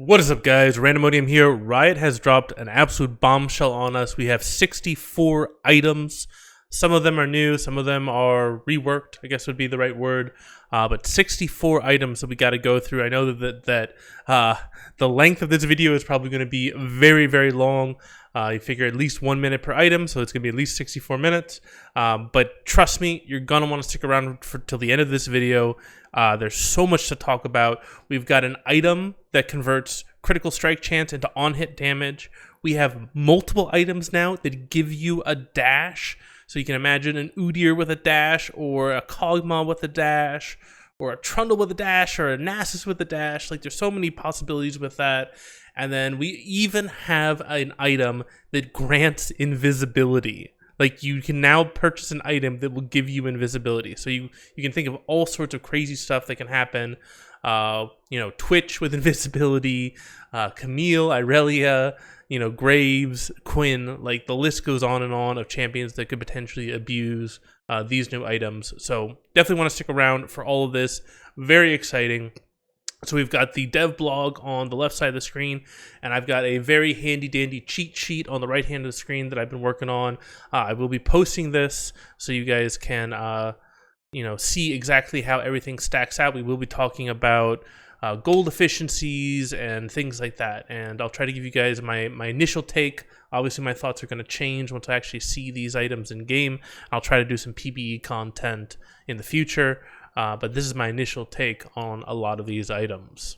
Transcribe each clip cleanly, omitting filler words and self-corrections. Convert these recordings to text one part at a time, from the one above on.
What is up, guys? Randomodium here. Riot has dropped an absolute bombshell on us. We have 64 items. Some of them are new, some of them are reworked, I guess would be the right word. But 64 items that we got to go through. I know that the length of this video is probably going to be very, very long. You figure at least 1 minute per item, so it's going to be at least 64 minutes. But trust me, you're going to want to stick around till the end of this video. There's so much to talk about. We've got an item that converts critical strike chance into on-hit damage. We have multiple items now that give you a dash. So you can imagine an Udyr with a dash, or a Kog'Maw with a dash, or a Trundle with a dash, or a Nasus with a dash. Like, there's so many possibilities with that. And then we even have an item that grants invisibility. Like, you can now purchase an item that will give you invisibility. So you can think of all sorts of crazy stuff that can happen. Twitch with invisibility, Camille, Irelia, Graves, Quinn, like the list goes on and on of champions that could potentially abuse these new items. So definitely want to stick around for all of this. Very exciting. So we've got the dev blog on the left side of the screen, and I've got a very handy dandy cheat sheet on the right hand of the screen that I've been working on. I will be posting this so you guys can see exactly how everything stacks out. We will be talking about gold efficiencies and things like that, and I'll try to give you guys my initial take. Obviously my thoughts are going to change once I actually see these items in game. I'll try to do some PBE content in the future, but this is my initial take on a lot of these items.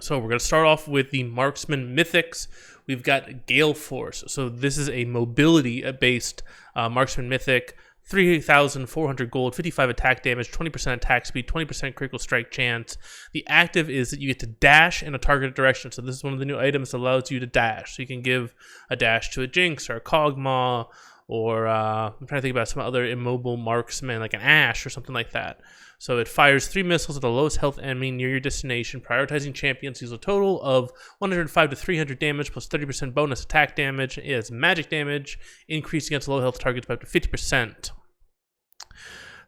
So we're going to start off with the Marksman mythics. We've got Gale Force. So this is a mobility based Marksman mythic. 3,400 gold, 55 attack damage, 20% attack speed, 20% critical strike chance. The active is that you get to dash in a targeted direction. So this is one of the new items that allows you to dash. So you can give a dash to a Jinx or a Kog'Maw, or I'm trying to think about some other immobile marksman like an Ashe or something like that. So it fires 3 missiles at the lowest health enemy near your destination. Prioritizing champions deals a total of 105 to 300 damage plus 30% bonus attack damage. It has magic damage, increased against low health targets by up to 50%.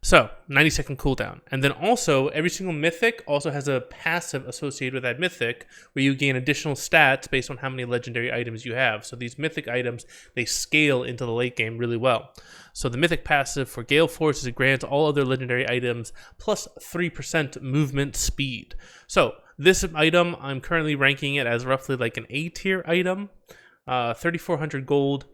So 90-second cooldown. And then also, every single mythic also has a passive associated with that mythic where you gain additional stats based on how many legendary items you have. So these mythic items, they scale into the late game really well. So the mythic passive for Gale Force is it grants all other legendary items plus 3% movement speed. So this item, I'm currently ranking it as roughly like an A tier item. 3,400 gold.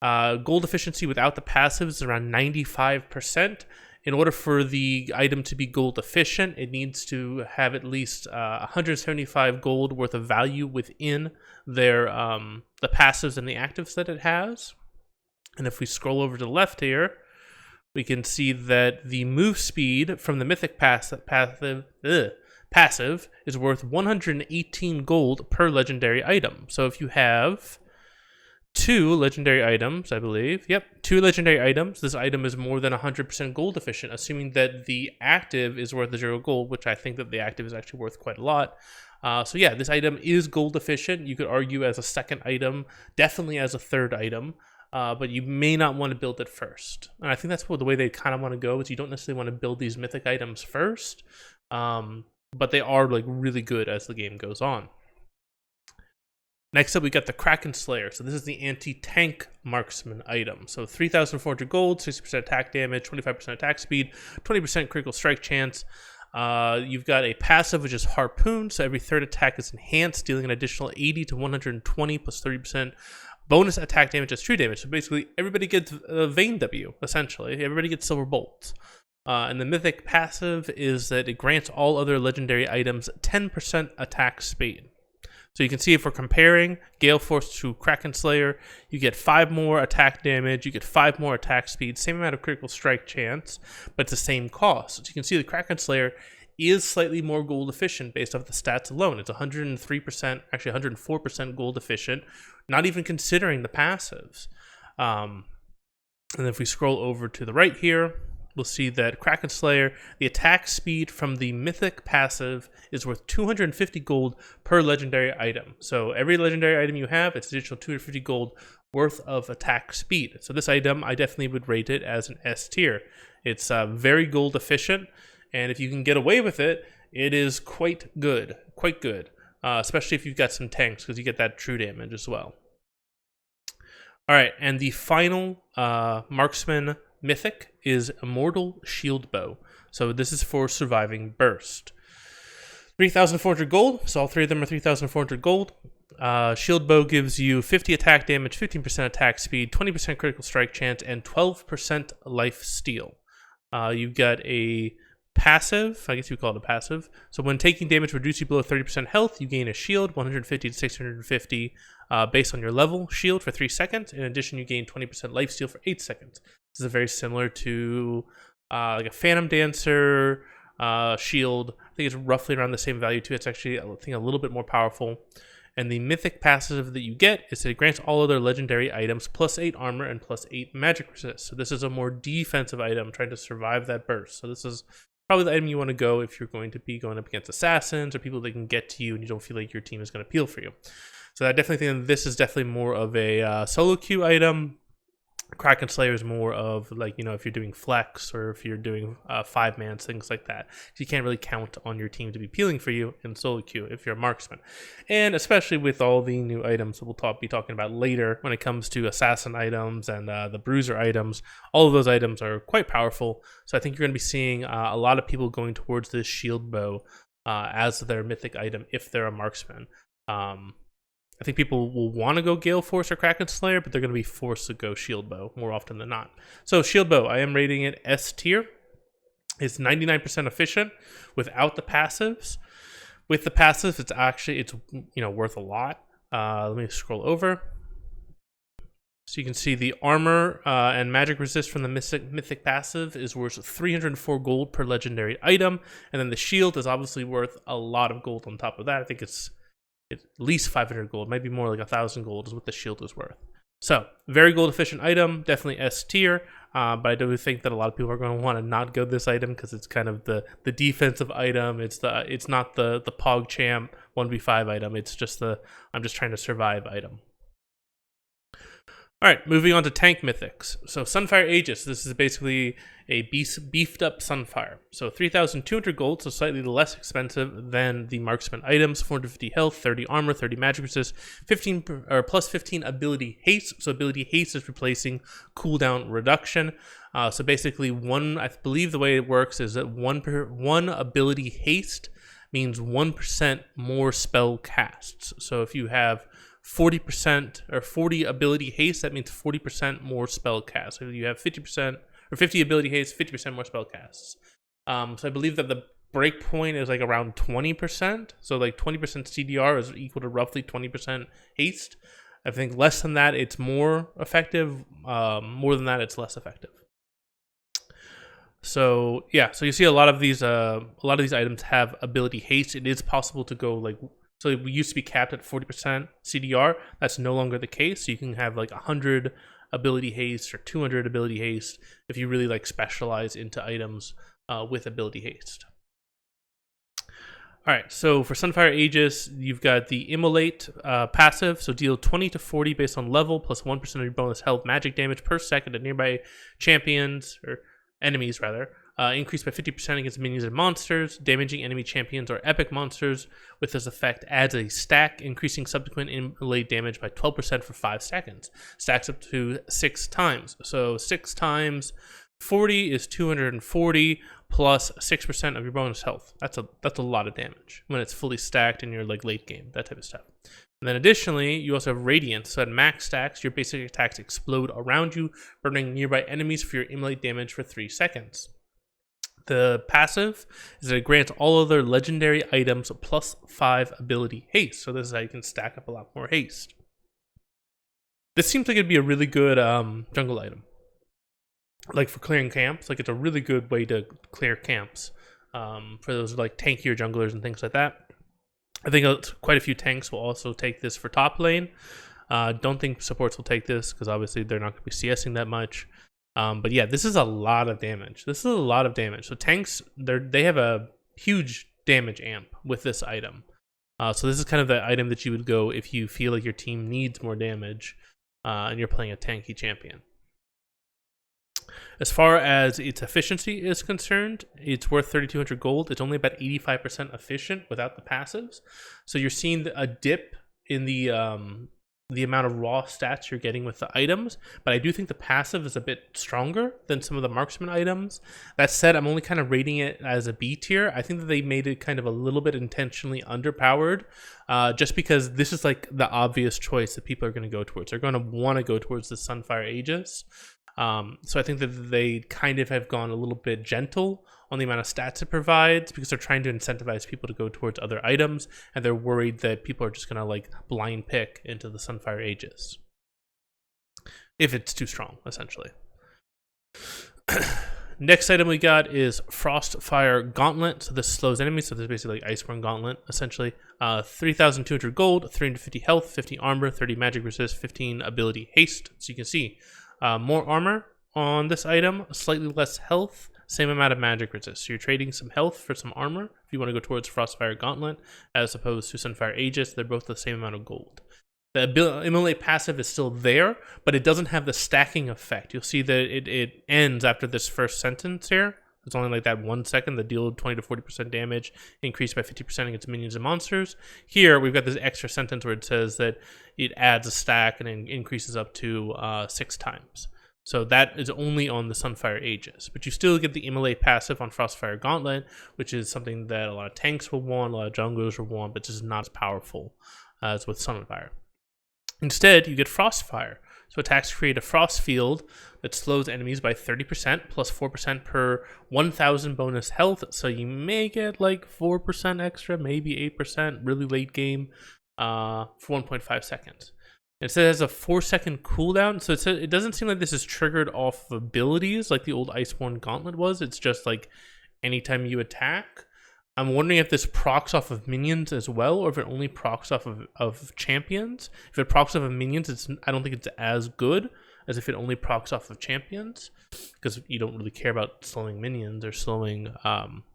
Gold efficiency without the passive is around 95%. In order for the item to be gold efficient, it needs to have at least 175 gold worth of value within their the passives and the actives that it has. And if we scroll over to the left here, we can see that the move speed from the mythic passive is worth 118 gold per legendary item. So if you have 2 legendary items, I believe. Yep, 2 legendary items. This item is more than 100% gold efficient, assuming that the active is worth 0 gold, which I think that the active is actually worth quite a lot. So yeah, this item is gold efficient. You could argue as a second item, definitely as a third item, but you may not want to build it first. And I think that's the way they kind of want to go, is you don't necessarily want to build these mythic items first, but they are like really good as the game goes on. Next up, we got the Kraken Slayer. So this is the anti-tank marksman item. So 3,400 gold, 60% attack damage, 25% attack speed, 20% critical strike chance. You've got a passive, which is Harpoon. So every third attack is enhanced, dealing an additional 80 to 120 plus 30% bonus attack damage as true damage. So basically, everybody gets Vayne W, essentially. Everybody gets Silver Bolts. And the mythic passive is that it grants all other legendary items 10% attack speed. So you can see if we're comparing Gale Force to Kraken Slayer, you get 5 more attack damage, you get 5 more attack speed, same amount of critical strike chance, but it's the same cost. So you can see the Kraken Slayer is slightly more gold efficient based off the stats alone. It's 103%, actually 104% gold efficient, not even considering the passives. And if we scroll over to the right here, we'll see that Kraken Slayer, the attack speed from the mythic passive is worth 250 gold per legendary item. So every legendary item you have, it's additional 250 gold worth of attack speed. So this item, I definitely would rate it as an S tier. It's very gold efficient, and if you can get away with it, it is quite good, especially if you've got some tanks, because you get that true damage as well. All right, and the final Marksman mythic is Immortal Shield Bow. So this is for surviving burst. 3,400 gold, so all three of them are 3,400 gold. Shield Bow gives you 50 attack damage, 15% attack speed, 20% critical strike chance, and 12% life steal. You've got a passive, I guess you call it a passive. So when taking damage reduced you below 30% health, you gain a shield, 150 to 650 based on your level shield for 3 seconds. In addition, you gain 20% life steal for 8 seconds. This is very similar to like a Phantom Dancer shield. I think it's roughly around the same value too. It's actually, I think, a little bit more powerful. And the mythic passive that you get is that it grants all other legendary items +8 armor and +8 magic resist. So this is a more defensive item trying to survive that burst. So this is probably the item you want to go if you're going to be going up against assassins or people that can get to you and you don't feel like your team is going to peel for you. So I definitely think this is definitely more of a solo queue item. Kraken Slayer is more of like, if you're doing flex or if you're doing 5-mans, things like that. So you can't really count on your team to be peeling for you in solo queue if you're a marksman. And especially with all the new items that we'll be talking about later when it comes to assassin items and the bruiser items, all of those items are quite powerful. So I think you're going to be seeing a lot of people going towards this shield bow as their mythic item if they're a marksman. I think people will want to go Gale Force or Kraken Slayer, but they're going to be forced to go Shield Bow more often than not. So Shield Bow, I am rating it S tier. It's 99% efficient without the passives. With the passives, it's worth a lot. Let me scroll over. So you can see the armor and magic resist from the mythic passive is worth 304 gold per legendary item, and then the shield is obviously worth a lot of gold on top of that. I think it's at least 500 gold, maybe more like 1,000 gold is what the shield is worth. So, very gold efficient item, definitely S tier, but I do think that a lot of people are going to want to not go this item because it's kind of the defensive item. It's not the PogChamp 1v5 item. It's just I'm just trying to survive item. All right, moving on to tank mythics. So Sunfire Aegis, this is basically a beefed up Sunfire. So 3,200 gold, so slightly less expensive than the Marksman items. 450 health, 30 armor, 30 magic resist, 15 or plus 15 ability haste. So ability haste is replacing cooldown reduction. So basically, I believe the way it works is that one ability haste means 1% more spell casts. So if you have 40% or 40 ability haste, that means 40% more spell casts. So you have 50% or 50 ability haste, 50% more spell casts. So I believe that the break point is like around 20%. So like 20% CDR is equal to roughly 20% haste. I think less than that, it's more effective. More than that, it's less effective. So yeah, so you see a lot of these items have ability haste. It is possible to go like. So we used to be capped at 40% CDR. That's no longer the case. So you can have like 100 ability haste or 200 ability haste if you really like specialize into items with ability haste. All right, so for Sunfire Aegis, you've got the Immolate passive. So deal 20 to 40 based on level, plus 1% of your bonus health magic damage per second to nearby champions, or enemies rather. Increased by 50% against minions and monsters. Damaging enemy champions or epic monsters with this effect adds a stack, increasing subsequent immolate damage by 12% for 5 seconds. Stacks up to 6 times. So 6 times 40 is 240 plus 6% of your bonus health. That's a lot of damage when it's fully stacked in your like late game, that type of stuff. And then additionally, you also have Radiance. So at max stacks, your basic attacks explode around you, burning nearby enemies for your immolate damage for 3 seconds. The passive is that it grants all other legendary items plus 5 ability haste. So this is how you can stack up a lot more haste. This seems like it'd be a really good jungle item. Like for clearing camps, like it's a really good way to clear camps for those like tankier junglers and things like that. I think quite a few tanks will also take this for top lane. Don't think supports will take this because obviously they're not going to be CSing that much. But yeah, this is a lot of damage. So tanks, they have a huge damage amp with this item. So this is kind of the item that you would go if you feel like your team needs more damage and you're playing a tanky champion. As far as its efficiency is concerned, it's worth 3,200 gold. It's only about 85% efficient without the passives. So you're seeing a dip in the amount of raw stats you're getting with the items, but I do think the passive is a bit stronger than some of the Marksman items. That said, I'm only kind of rating it as a B tier. I think that they made it kind of a little bit intentionally underpowered, just because this is like the obvious choice that people are going to go towards. They're going to want to go towards the Sunfire Aegis. So I think that they kind of have gone a little bit gentle on the amount of stats it provides because they're trying to incentivize people to go towards other items, and they're worried that people are just going to like blind pick into the Sunfire Aegis if it's too strong, essentially. Next item we got is Frostfire Gauntlet. So this slows enemies. So this is basically like Iceborne Gauntlet, essentially. 3,200 gold, 350 health, 50 armor, 30 magic resist, 15 ability haste. So you can see more armor on this item, slightly less health, same amount of magic resist. So you're trading some health for some armor if you want to go towards Frostfire Gauntlet as opposed to Sunfire Aegis. They're both the same amount of gold. The Immolate passive is still there, but it doesn't have the stacking effect. You'll see that it ends after this first sentence here. It's only like that 1 second that deal 20 to 40% damage, increased by 50% against minions and monsters. Here, we've got this extra sentence where it says that it adds a stack and then increases up to 6 times. So that is only on the Sunfire Aegis. But you still get the Immolate passive on Frostfire Gauntlet, which is something that a lot of tanks will want, a lot of junglers will want, but just not as powerful as with Sunfire. Instead, you get Frostfire. So attacks create a frost field that slows enemies by 30% plus 4% per 1,000 bonus health. So you may get like 4% extra, maybe 8% really late game for 1.5 seconds. It says it has a 4-second cooldown, so it doesn't seem like this is triggered off of abilities like the old Iceborne Gauntlet was. It's just like anytime you attack. I'm wondering if this procs off of minions as well, or if it only procs off of champions. If it procs off of minions, I don't think it's as good as if it only procs off of champions, because you don't really care about slowing minions or slowing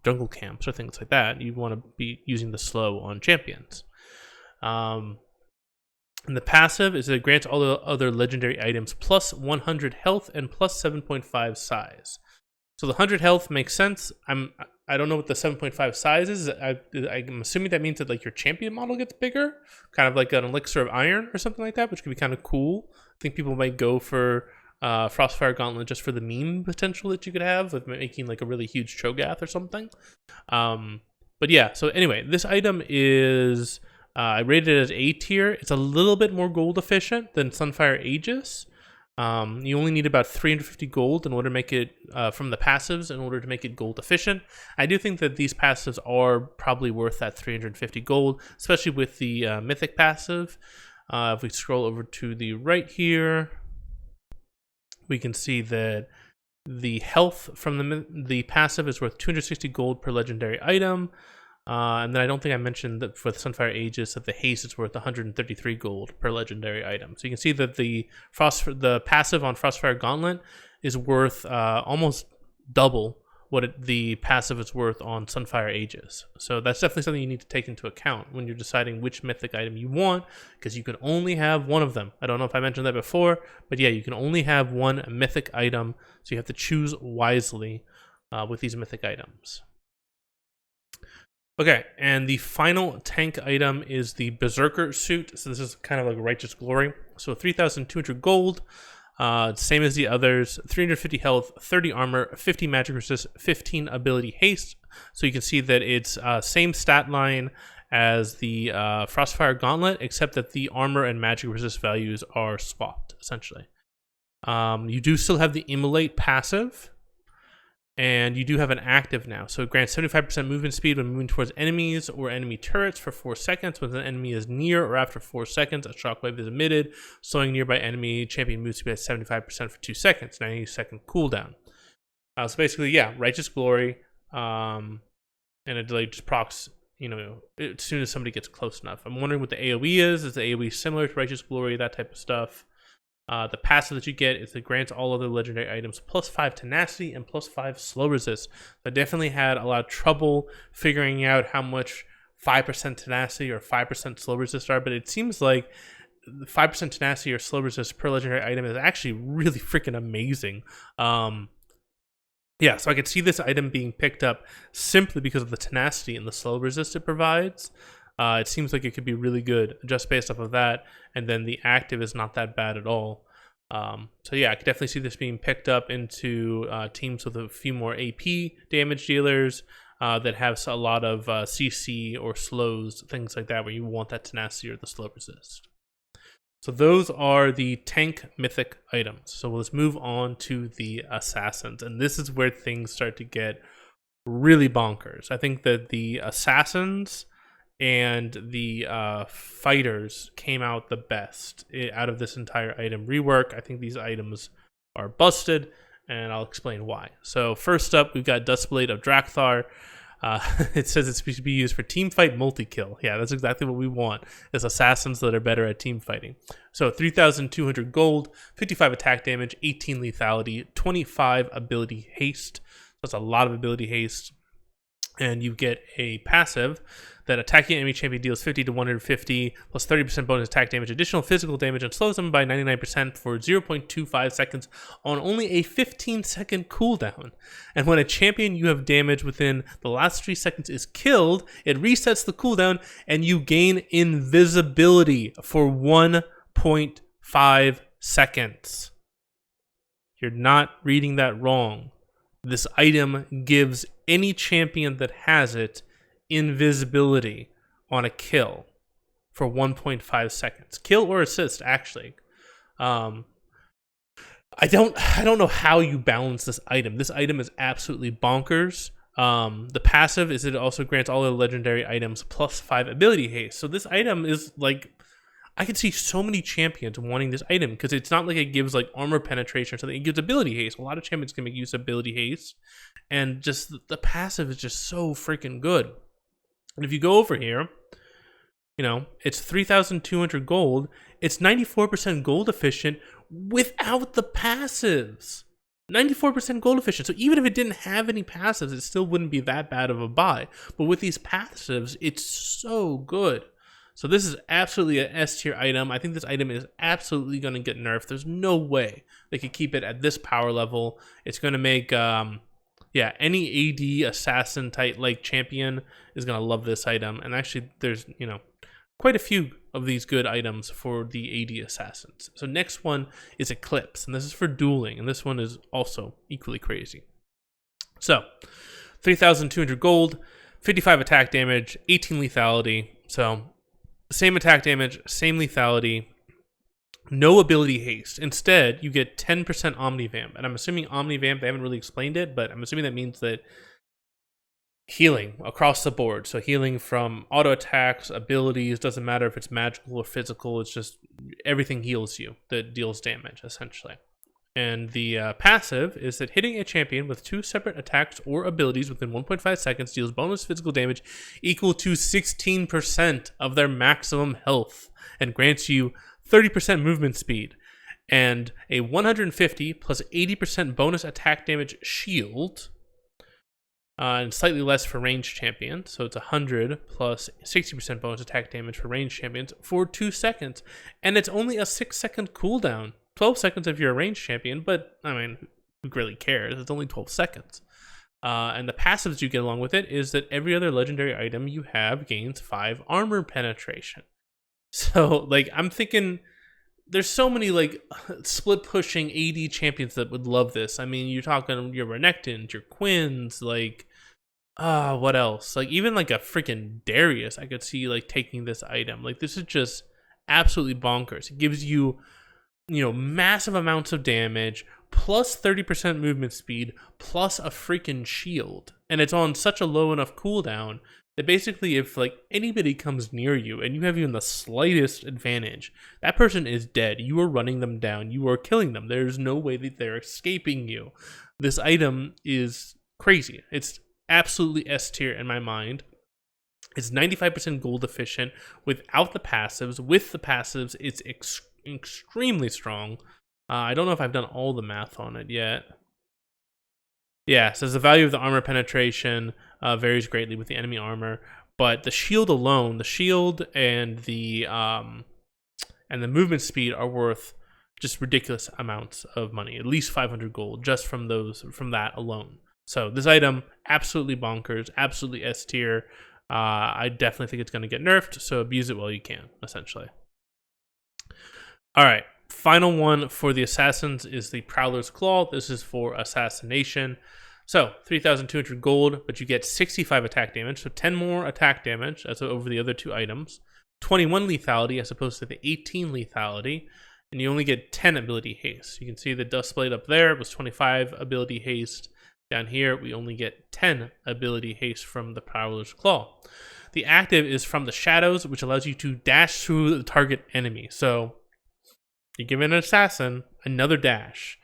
jungle camps or things like that. You want to be using the slow on champions. And the passive is it grants all the other legendary items plus 100 health and plus 7.5 size. So the 100 health makes sense. I don't know what the 7.5 size is. I'm assuming that means that like your champion model gets bigger, kind of like an elixir of iron or something like that, which could be kind of cool. I think people might go for Frostfire Gauntlet just for the meme potential that you could have with making like a really huge Cho'Gath or something. But yeah, so anyway, this item is I rated it as A tier. It's a little bit more gold efficient than Sunfire Aegis. You only need about 350 gold in order to make it from the passives in order to make it gold efficient. I do think that these passives are probably worth that 350 gold, especially with the mythic passive. If we scroll over to the right here, we can see that the health from the passive is worth 260 gold per legendary item. And then I don't think I mentioned that for the Sunfire Aegis that the haste is worth 133 gold per legendary item. So you can see that the passive on Frostfire Gauntlet is worth almost double what the passive is worth on Sunfire Aegis. So that's definitely something you need to take into account when you're deciding which mythic item you want, because you can only have one of them. I don't know if I mentioned that before, but yeah, you can only have one mythic item, so you have to choose wisely with these mythic items. Okay, and the final tank item is the Berserker suit. So this is kind of like Righteous Glory. So 3,200 gold, same as the others, 350 health, 30 armor, 50 magic resist, 15 ability haste. So you can see that it's same stat line as the Frostfire Gauntlet, except that the armor and magic resist values are swapped, essentially. You do still have the Immolate passive, and you do have an active now. So it grants 75% movement speed when moving towards enemies or enemy turrets for 4 seconds. When an enemy is near or after 4 seconds, a shockwave is emitted, slowing nearby enemy champion move speed at 75% for 2 seconds, 90-second cooldown. So basically, yeah, Righteous Glory, and it like just procs, you know, as soon as somebody gets close enough. I'm wondering what the AoE is. Is the AoE similar to Righteous Glory, that type of stuff? The passive that you get is it grants all other legendary items plus 5 tenacity and plus 5 slow resist. I definitely had a lot of trouble figuring out how much 5% tenacity or 5% slow resist are, but it seems like 5% tenacity or slow resist per legendary item is actually really freaking amazing. Yeah, so I could see this item being picked up simply because of the tenacity and the slow resist it provides. It seems like it could be really good just based off of that, and then the active is not that bad at all. So yeah, I could definitely see this being picked up into teams with a few more AP damage dealers that have a lot of CC or slows, things like that, where you want that tenacity or the slow resist. So those are the tank mythic items. So let's move on to the assassins. And this is where things start to get really bonkers. I think that the assassins and the fighters came out the best out of this entire item rework. I think these items are busted, and I'll explain why. So first up, we've got Dustblade of Drakthar. It says it's supposed to be used for team fight multi-kill. Yeah, that's exactly what we want, is assassins that are better at team fighting. So 3,200 gold, 55 attack damage, 18 lethality, 25 ability haste. That's a lot of ability haste. And you get a passive that attacking enemy champion deals 50 to 150 plus 30% bonus attack damage, additional physical damage, and slows them by 99% for 0.25 seconds on only a 15-second cooldown. And when a champion you have damaged within the last 3 seconds is killed, it resets the cooldown and you gain invisibility for 1.5 seconds. You're not reading that wrong. This item gives any champion that has it invisibility on a kill for 1.5 seconds. Kill or assist, actually. I don't know how you balance this item. This item is absolutely bonkers. The passive is it also grants all the legendary items plus 5 ability haste. So this item is like, I could see so many champions wanting this item because it's not like it gives like armor penetration or something. It gives ability haste. A lot of champions can make use of ability haste, and just the passive is just so freaking good. And if you go over here, you know, it's 3,200 gold. It's 94% gold efficient without the passives. 94% gold efficient. So even if it didn't have any passives, it still wouldn't be that bad of a buy. But with these passives, it's so good. So this is absolutely an S tier item. I think this item is absolutely going to get nerfed. There's no way they could keep it at this power level. It's going to make, any AD assassin type like champion is going to love this item. And actually, there's, quite a few of these good items for the AD assassins. So next one is Eclipse, and this is for dueling. And this one is also equally crazy. So 3,200 gold, 55 attack damage, 18 lethality. So same attack damage, same lethality, no ability haste. Instead, you get 10% Omnivamp. And I'm assuming Omnivamp, they haven't really explained it, but I'm assuming that means that healing across the board. So healing from auto attacks, abilities, doesn't matter if it's magical or physical, it's just everything heals you that deals damage, essentially. And the passive is that hitting a champion with 2 separate attacks or abilities within 1.5 seconds deals bonus physical damage equal to 16% of their maximum health and grants you 30% movement speed and a 150 plus 80% bonus attack damage shield, and slightly less for ranged champions. So it's 100 plus 60% bonus attack damage for ranged champions for 2 seconds. And it's only a 6-second cooldown. 12 seconds if you're a ranged champion, but I mean, who really cares? It's only 12 seconds. And the passives you get along with it is that every other legendary item you have gains 5 armor penetration. So, like, I'm thinking there's so many, like, split pushing AD champions that would love this. I mean, you're talking your Renekton, your Quinns, like, what else? Like, even like a freaking Darius, I could see, like, taking this item. Like, this is just absolutely bonkers. It gives you, massive amounts of damage, plus 30% movement speed, plus a freaking shield. And it's on such a low enough cooldown that basically if like anybody comes near you and you have even the slightest advantage, that person is dead. You are running them down. You are killing them. There's no way that they're escaping you. This item is crazy. It's absolutely S tier in my mind. It's 95% gold efficient without the passives. With the passives, it's extremely strong. I don't know if I've done all the math on it yet. Yeah, so the value of the armor penetration varies greatly with the enemy armor, but the shield alone, the shield and the and the movement speed are worth just ridiculous amounts of money, at least 500 gold just from that alone. So this item, absolutely bonkers, absolutely S tier. I definitely think it's going to get nerfed, so abuse it while you can, essentially. All right, final one for the assassins is the Prowler's Claw. This is for assassination. So 3,200 gold, but you get 65 attack damage, so 10 more attack damage as over the other two items. 21 lethality as opposed to the 18 lethality, and you only get 10 ability haste. You can see the dust blade up there was 25 ability haste. Down here, we only get 10 ability haste from the Prowler's Claw. The active is from the shadows, which allows you to dash through the target enemy. So you give an assassin another dash.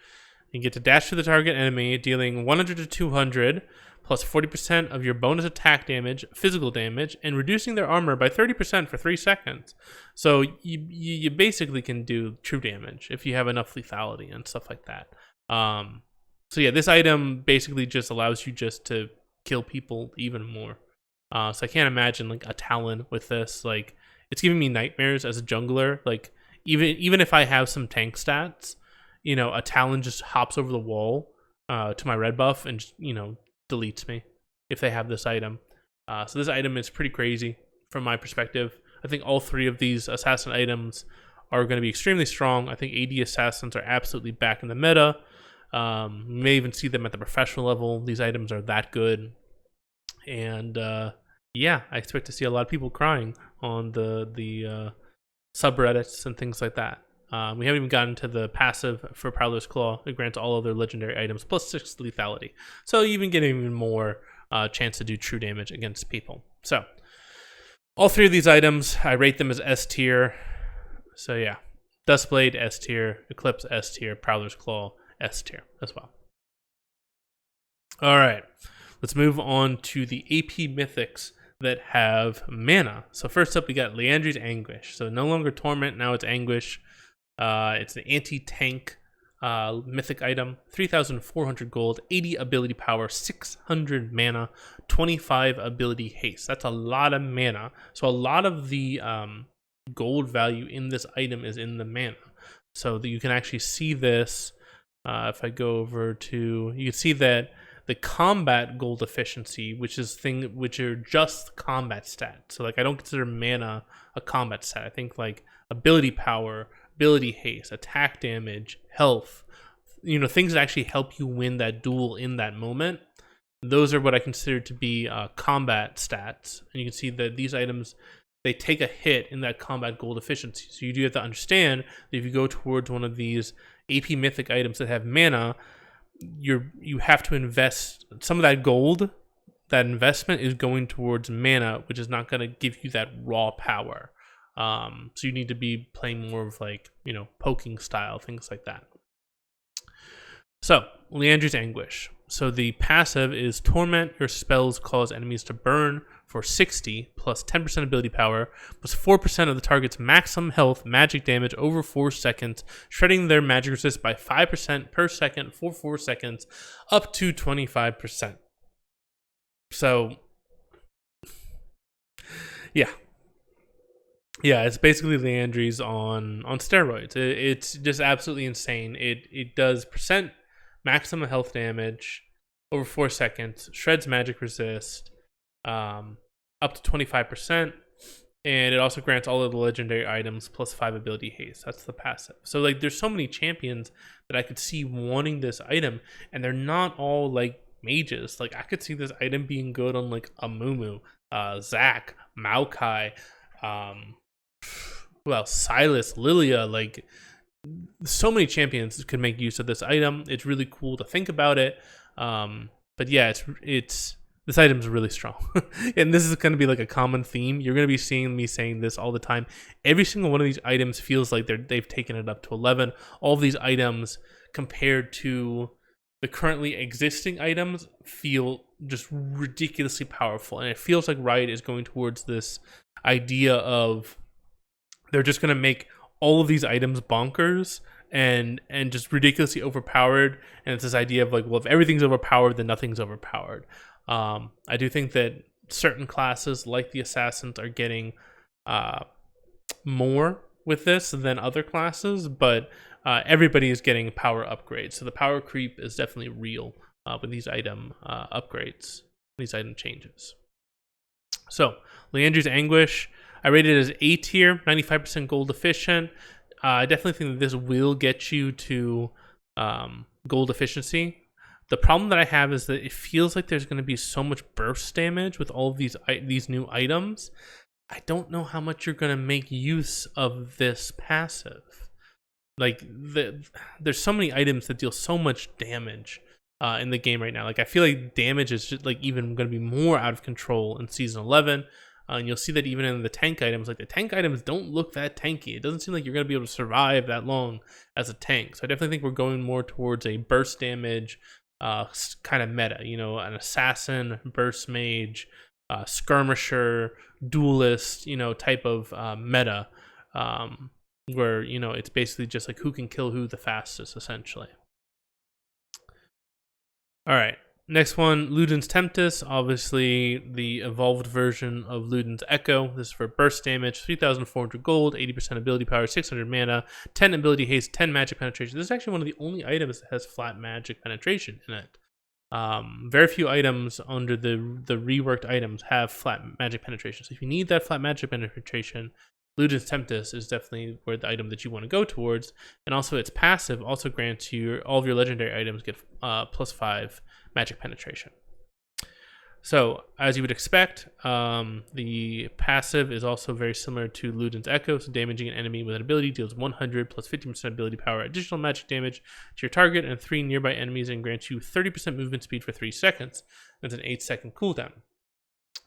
You get to dash through the target enemy, dealing 100 to 200, plus 40% of your bonus attack damage, physical damage, and reducing their armor by 30% for 3 seconds. So you basically can do true damage if you have enough lethality and stuff like that. So yeah, this item basically just allows you just to kill people even more. So I can't imagine like a Talon with this. Like, it's giving me nightmares as a jungler. Like, even if I have some tank stats, you know, a Talon just hops over the wall to my red buff and just, you know, deletes me if they have this item. So this item is pretty crazy from my perspective. I think all three of these assassin items are going to be extremely strong. I think AD assassins are absolutely back in the meta. You may even see them at the professional level. These items are that good. And yeah, I expect to see a lot of people crying on the subreddits and things like that. We haven't even gotten to the passive for Prowler's Claw. It grants all other legendary items plus 6 lethality. So you even get even more chance to do true damage against people. So all three of these items, I rate them as S tier. So yeah, Dustblade S tier, Eclipse S tier, Prowler's Claw S tier as well. All right, let's move on to the AP mythics that have mana. So first up, we got Liandry's Anguish. So no longer Torment, now it's Anguish. It's the anti-tank mythic item. 3,400 gold, 80 ability power, 600 mana, 25 ability haste. That's a lot of mana. So a lot of the gold value in this item is in the mana. So that you can actually see this. If I go over to, you can see that the combat gold efficiency, which are just combat stats. So like, I don't consider mana a combat stat. I think like ability power, ability haste, attack damage, health, you know, things that actually help you win that duel in that moment. Those are what I consider to be combat stats. And you can see that these items, they take a hit in that combat gold efficiency. So you do have to understand that if you go towards one of these AP mythic items that have mana, you have to invest some of that gold. That investment is going towards mana, which is not going to give you that raw power. So you need to be playing more of like, you know, poking style, things like that. So Liandry's Anguish. So the passive is Torment. Your spells cause enemies to burn for 60 plus 10% ability power plus 4% of the target's maximum health magic damage over 4 seconds, shredding their magic resist by 5% per second for 4 seconds up to 25%. So yeah, it's basically Liandry's on steroids. It's just absolutely insane. It does percent maximum health damage over 4 seconds, shreds magic resist up to 25%, and it also grants all of the legendary items plus 5 ability haste. That's the passive. So like, there's so many champions that I could see wanting this item, and they're not all like mages. Like, I could see this item being good on like a Mumu, Zac, Maokai, well, Silas, Lilia. Like, so many champions could make use of this item. It's really cool to think about it. But yeah, it's this item's really strong. And this is going to be like a common theme. You're going to be seeing me saying this all the time. Every single one of these items feels like they've taken it up to 11. All of these items compared to the currently existing items feel just ridiculously powerful. And it feels like Riot is going towards this idea of they're just going to make all of these items bonkers and just ridiculously overpowered. And it's this idea of like, well, if everything's overpowered, then nothing's overpowered. I do think that certain classes like the assassins are getting more with this than other classes, but everybody is getting power upgrades. So the power creep is definitely real with these item upgrades, these item changes. So Leandri's Anguish, I rated it as A tier, 95% gold efficient. I definitely think that this will get you to gold efficiency. The problem that I have is that it feels like there's going to be so much burst damage with all of these new items. I don't know how much you're going to make use of this passive. Like, there's so many items that deal so much damage in the game right now. Like, I feel like damage is just like even going to be more out of control in Season 11. And you'll see that even in the tank items, like the tank items don't look that tanky. It doesn't seem like you're going to be able to survive that long as a tank. So I definitely think we're going more towards a burst damage kind of meta. You know, an assassin, burst mage, skirmisher, duelist, you know, type of meta where, you know, it's basically just like who can kill who the fastest, essentially. All right. Next one, Luden's Tempest, obviously the evolved version of Luden's Echo. This is for burst damage, 3,400 gold, 80% ability power, 600 mana, 10 ability haste, 10 magic penetration. This is actually one of the only items that has flat magic penetration in it. Very few items under the reworked items have flat magic penetration. So if you need that flat magic penetration, Luden's Tempest is definitely where the item that you want to go towards. And also its passive also grants you, all of your legendary items get +5 magic penetration. So as you would expect, the passive is also very similar to Luden's Echo. So damaging an enemy with an ability deals 100 plus 50% ability power additional magic damage to your target and 3 nearby enemies and grants you 30% movement speed for 3 seconds. That's an 8-second cooldown.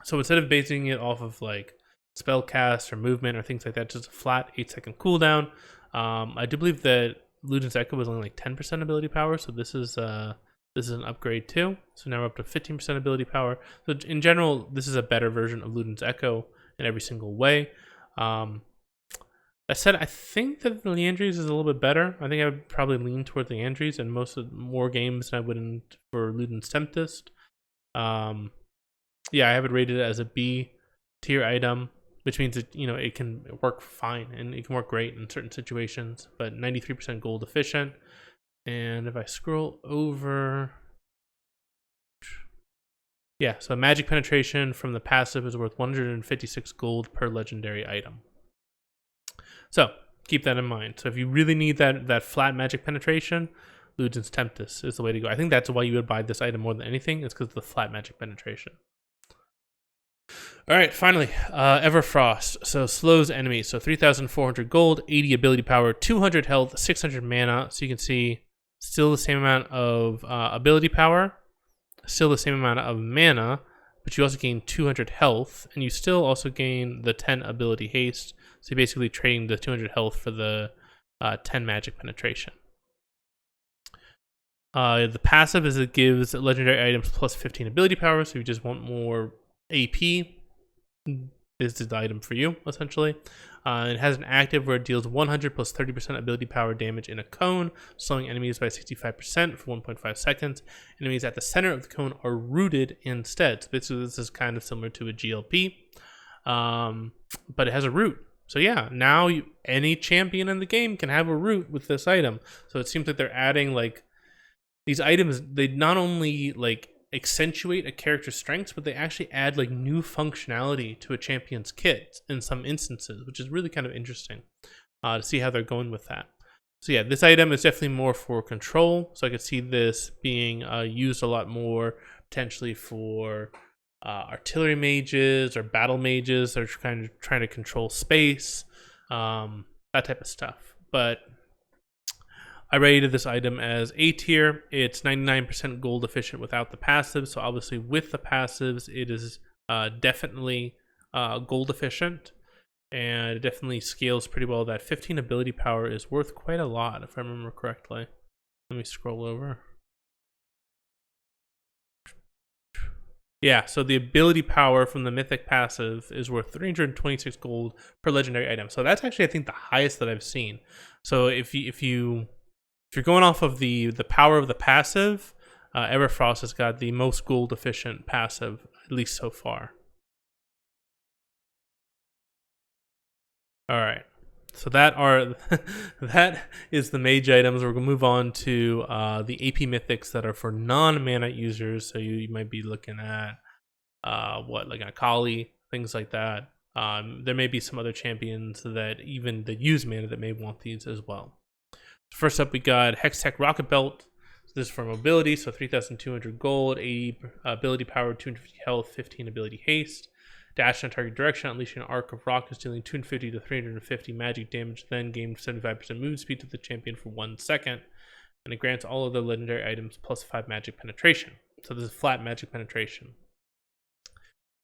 So instead of basing it off of like spell cast or movement or things like that, just a flat 8-second cooldown. I do believe that Luden's Echo was only like 10% ability power, so this is an upgrade too. So now we're up to 15% ability power. So in general, this is a better version of Luden's Echo in every single way. That said, I think that Leandri's is a little bit better. I think I would probably lean toward Leandri's in more games than I would for Luden's Tempest. Yeah, I have it rated as a B tier item, which means that, you know, it can work fine and it can work great in certain situations, but 93% gold efficient. And if I scroll over, yeah, so magic penetration from the passive is worth 156 gold per legendary item. So keep that in mind. So if you really need that flat magic penetration, Luden's Tempest is the way to go. I think that's why you would buy this item more than anything, is because of the flat magic penetration. All right, finally, Everfrost. So slows enemies. So 3,400 gold, 80 ability power, 200 health, 600 mana. So you can see still the same amount of ability power, still the same amount of mana, but you also gain 200 health, and you still also gain the 10 ability haste. So you're basically trading the 200 health for the 10 magic penetration. The passive is it gives legendary items plus 15 ability power, so you just want more AP. This is the item for you, essentially. It has an active where it deals 100 plus 30% ability power damage in a cone, slowing enemies by 65% for 1.5 seconds. Enemies at the center of the cone are rooted instead. So this is kind of similar to a GLP, but it has a root. So yeah, now any champion in the game can have a root with this item. So it seems like they're adding like these items. They not only like accentuate a character's strengths, but they actually add like new functionality to a champion's kit in some instances, which is really kind of interesting to see how they're going with that. So yeah, this item is definitely more for control. So I could see this being used a lot more potentially for artillery mages or battle mages that are kind of trying to control space, that type of stuff. But I rated this item as A tier. It's 99% gold efficient without the passive. So obviously with the passives, it is definitely gold efficient. And it definitely scales pretty well. That 15 ability power is worth quite a lot, if I remember correctly. Let me scroll over. Yeah, so the ability power from the mythic passive is worth 326 gold per legendary item. So that's actually, I think, the highest that I've seen. So if you're going off of the power of the passive, Everfrost has got the most gold efficient passive, at least so far. All right. So that is the mage items. We're gonna move on to the AP mythics that are for non-mana users. So you might be looking at like an Akali, things like that. There may be some other champions that use mana that may want these as well. First up, we got Hextech Rocket Belt. So this is for mobility, so 3,200 gold, 80 ability power, 250 health, 15 ability haste. Dash in a target direction, unleashing an arc of rockets, dealing 250 to 350 magic damage, then gain 75% move speed to the champion for 1 second. And it grants all of the legendary items plus 5 magic penetration. So this is flat magic penetration.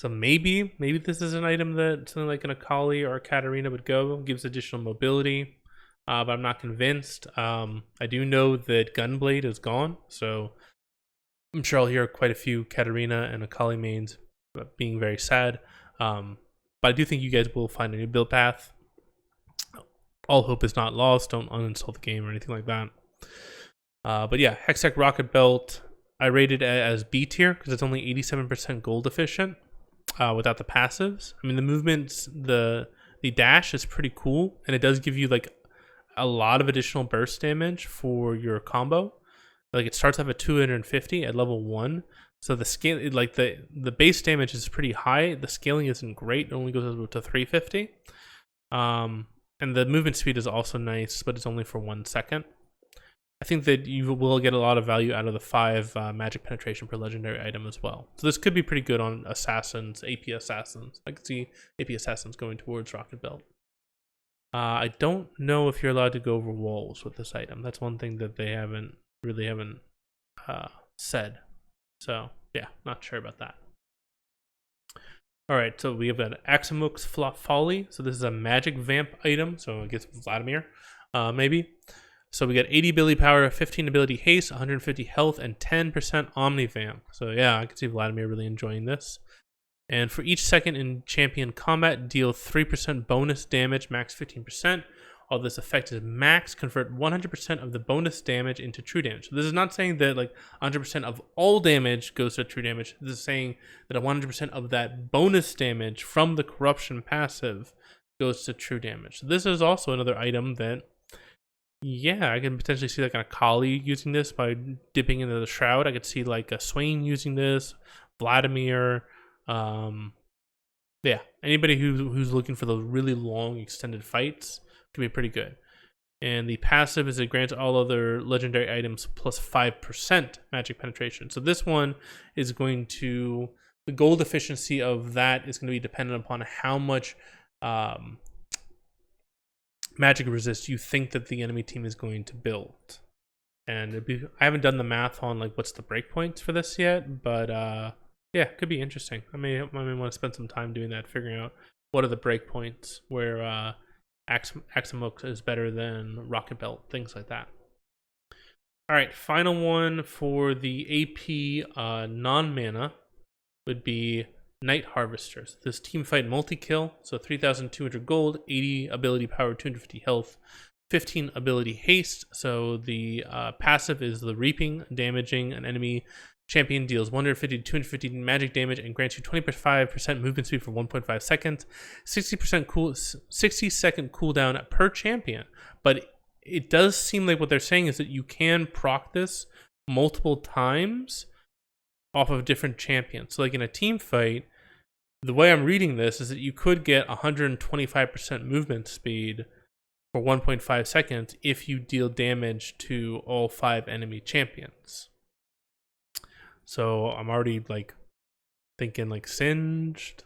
So maybe this is an item that something like an Akali or a Katarina would go. Gives additional mobility, but I'm not convinced. I do know that Gunblade is gone, so I'm sure I'll hear quite a few Katarina and Akali mains being very sad. But I do think you guys will find a new build path. All hope is not lost. Don't uninstall the game or anything like that. But yeah, Hextech Rocket Belt, I rated it as B tier because it's only 87% gold efficient without the passives. I mean, the movements, the dash is pretty cool, and it does give you like a lot of additional burst damage for your combo. Like it starts off at 250 at level 1. So the scale, like the base damage is pretty high. The scaling isn't great. It only goes up to 350. And the movement speed is also nice, but it's only for 1 second. I think that you will get a lot of value out of the 5 magic penetration per legendary item as well. So this could be pretty good on assassins, AP assassins. I could see AP assassins going towards Rocket Belt. I don't know if you're allowed to go over walls with this item. That's one thing that they haven't said. So yeah, not sure about that. All right, so we have an Axamuk's Folly. So this is a magic vamp item. So I guess Vladimir, maybe. So we got 80 ability power, 15 ability haste, 150 health, and 10% Omni Vamp. So yeah, I can see Vladimir really enjoying this. And for each second in champion combat, deal 3% bonus damage, max 15%. All this effect is max. Convert 100% of the bonus damage into true damage. So this is not saying that like 100% of all damage goes to true damage. This is saying that 100% of that bonus damage from the corruption passive goes to true damage. So this is also another item that, yeah, I can potentially see like an Akali using this by dipping into the Shroud. I could see like a Swain using this, Vladimir. Yeah, anybody who's looking for the really long extended fights can be pretty good. And the passive is it grants all other legendary items plus 5% magic penetration. So this one is going to, the gold efficiency of that is going to be dependent upon how much magic resist you think that the enemy team is going to build. And I haven't done the math on like what's the breakpoints for this yet, but yeah, it could be interesting. I may want to spend some time doing that, figuring out what are the breakpoints where Axamuk is better than Rocket Belt, things like that. All right, final one for the AP non-mana would be Night Harvesters. This team fight multi-kill, so 3,200 gold, 80 ability power, 250 health, 15 ability haste. So the passive is the reaping, damaging an enemy champion, deals 150 to 250 magic damage and grants you 25% movement speed for 1.5 seconds, 60 second cooldown per champion. But it does seem like what they're saying is that you can proc this multiple times off of different champions. So like in a team fight, the way I'm reading this is that you could get 125% movement speed for 1.5 seconds if you deal damage to all 5 enemy champions. So I'm already like thinking like Singed,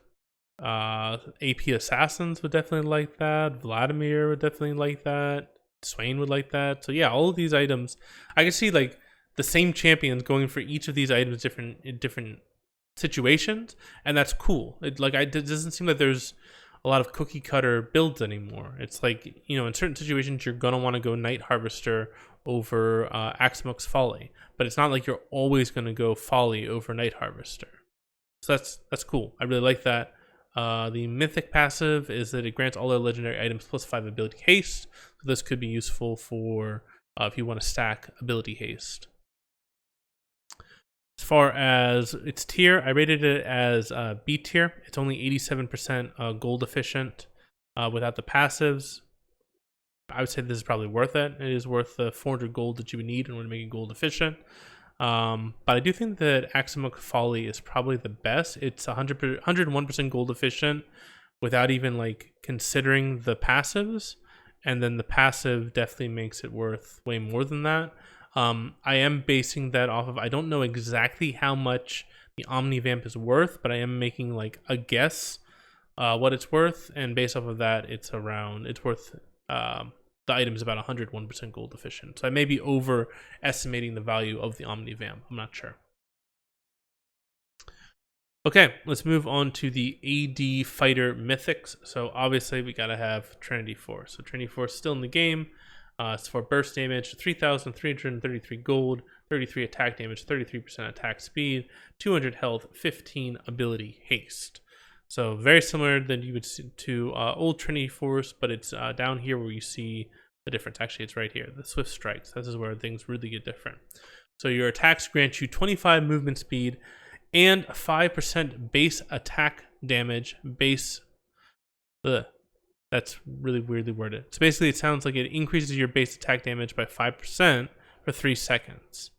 AP Assassins would definitely like that, Vladimir would definitely like that, Swain would like that. So yeah, all of these items, I can see like the same champions going for each of these items in different situations, and that's cool. It doesn't seem like there's a lot of cookie cutter builds anymore. It's like, you know, in certain situations you're gonna want to go Night Harvester over Axamuk's Folly, but it's not like you're always gonna go Folly over Night Harvester. So that's cool. I really like that. The mythic passive is that it grants all their legendary items plus 5 ability haste. So this could be useful for if you want to stack ability haste. As far as its tier, I rated it as B tier. It's only 87% gold efficient without the passives. I would say this is probably worth it. It is worth the 400 gold that you would need in order to make it gold efficient. But I do think that Aximoc Folly is probably the best. It's 101% gold efficient without even like considering the passives, and then the passive definitely makes it worth way more than that. I am basing that off of, I don't know exactly how much the Omnivamp is worth, but I am making like a guess what it's worth, and based off of that, it's worth the item is about 101% gold efficient. So I may be overestimating the value of the Omnivamp. I'm not sure. Okay, let's move on to the AD Fighter Mythics. So obviously we gotta have Trinity Force. So Trinity Force is still in the game. It's for burst damage, 3,333 gold, 33 attack damage, 33% attack speed, 200 health, 15 ability haste. So very similar than you would see to old Trinity Force, but it's down here where you see the difference. Actually, it's right here, the Swift Strikes. This is where things really get different. So your attacks grant you 25 movement speed and 5% base attack damage. That's really weirdly worded. So basically, it sounds like it increases your base attack damage by 5% for 3 seconds.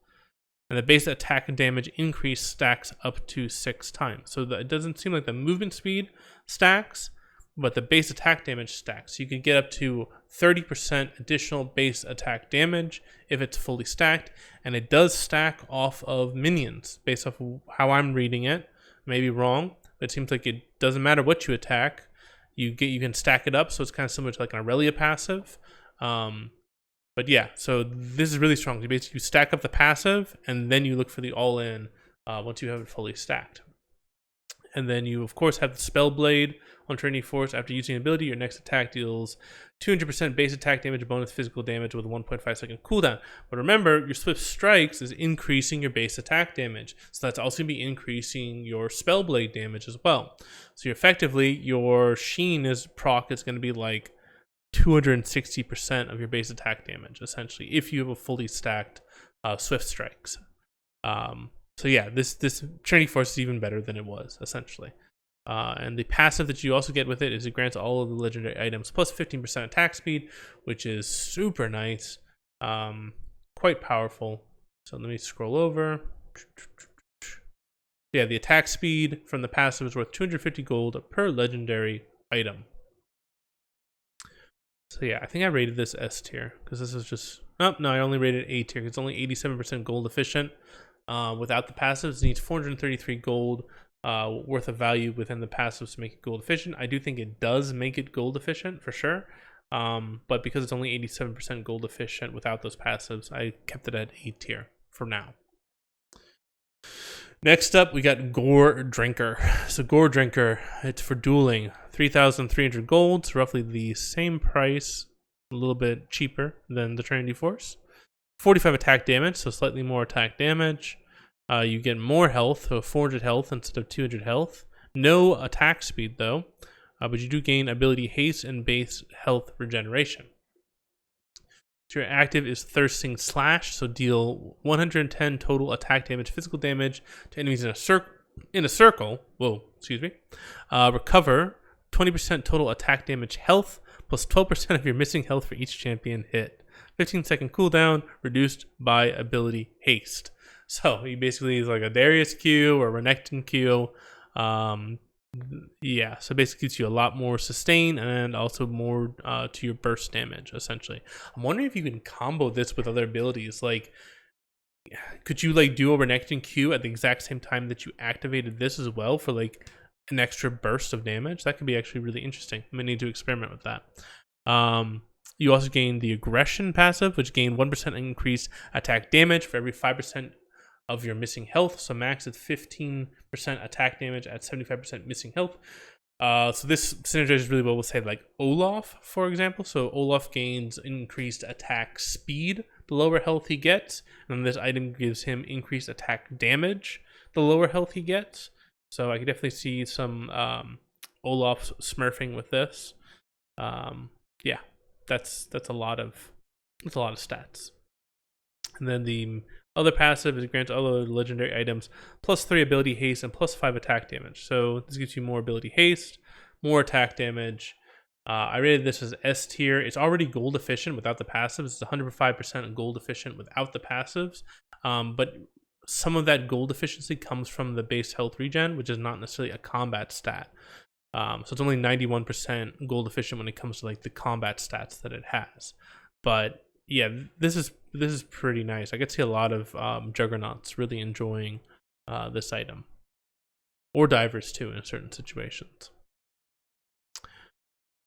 And the base attack damage increase stacks up to 6 times. So it doesn't seem like the movement speed stacks, but the base attack damage stacks. You could get up to 30% additional base attack damage if it's fully stacked. And it does stack off of minions, based off of how I'm reading it. Maybe wrong, but it seems like it doesn't matter what you attack. You can stack it up, so it's kind of similar to like an Aurelia passive. But yeah, so this is really strong. You basically stack up the passive, and then you look for the all-in once you have it fully stacked. And then you, of course, have the Spell Blade on Trinity Force. After using an ability, your next attack deals 200% base attack damage, bonus physical damage with a 1.5 second cooldown. But remember, your Swift Strikes is increasing your base attack damage. So that's also going to be increasing your Spell Blade damage as well. So effectively, your Sheen proc is going to be like 260% of your base attack damage, essentially, if you have a fully stacked Swift Strikes. So yeah, this Trinity Force is even better than it was, essentially. And the passive that you also get with it is it grants all of the legendary items plus 15% attack speed, which is super nice, quite powerful. So let me scroll over. Yeah, the attack speed from the passive is worth 250 gold per legendary item. So yeah, I think I rated this S tier because this is just... Oh, no, I only rated A tier because it's only 87% gold efficient. Without the passives, it needs 433 gold worth of value within the passives to make it gold efficient. I do think it does make it gold efficient for sure. But because it's only 87% gold efficient without those passives, I kept it at A tier for now. Next up, we got Gore Drinker. So Gore Drinker, it's for dueling. 3,300 gold, so roughly the same price, a little bit cheaper than the Trinity Force. 45 attack damage, so slightly more attack damage. You get more health, so 400 health instead of 200 health. No attack speed though, but you do gain ability haste and base health regeneration. So your active is Thirsting Slash, so deal 110 total attack damage, physical damage to enemies in a circle. Whoa, excuse me. Recover 20% total attack damage health, plus 12% of your missing health for each champion hit. 15-second cooldown, reduced by ability haste. So he basically is like a Darius Q or Renekton Q. Yeah, so basically gives you a lot more sustain and also more to your burst damage, essentially. I'm wondering if you can combo this with other abilities. Like, could you like do a Renekton Q at the exact same time that you activated this as well for like an extra burst of damage? That could be actually really interesting. I'm gonna need to experiment with that. You also gain the Aggression passive, which gain 1% increased attack damage for every 5% of your missing health. So max at 15% attack damage at 75% missing health. So this synergizes really well with, say, like Olaf, for example. So Olaf gains increased attack speed the lower health he gets, and then this item gives him increased attack damage the lower health he gets. So I could definitely see some Olaf smurfing with this. Yeah, that's a lot of stats. And then the other passive is grants all the legendary items plus 3 ability haste and plus 5 attack damage. So this gives you more ability haste, more attack damage, I rated this as S tier. It's already gold efficient without the passives. It's 105% gold efficient without the passives. But some of that gold efficiency comes from the base health regen, which is not necessarily a combat stat. So it's only 91% gold efficient when it comes to like the combat stats that it has. But yeah, this is pretty nice. I could see a lot of juggernauts really enjoying this item, or divers too in certain situations.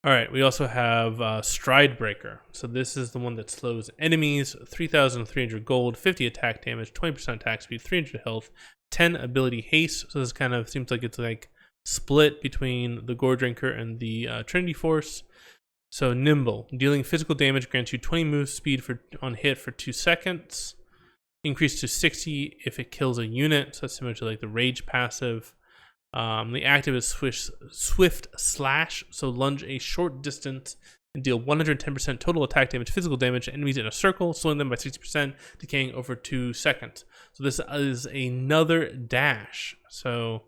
All right, we also have Stride Breaker. So this is the one that slows enemies, 3,300 gold, 50 attack damage, 20% attack speed, 300 health, 10 ability haste. So this kind of seems like it's like split between the Gore Drinker and the Trinity Force. So Nimble, dealing physical damage grants you 20 move speed on hit for 2 seconds. Increased to 60 if it kills a unit. So that's similar to like the Rage passive. The active is Swift Slash, so lunge a short distance and deal 110% total attack damage, physical damage to enemies in a circle, slowing them by 60%, decaying over 2 seconds. So this is another dash. So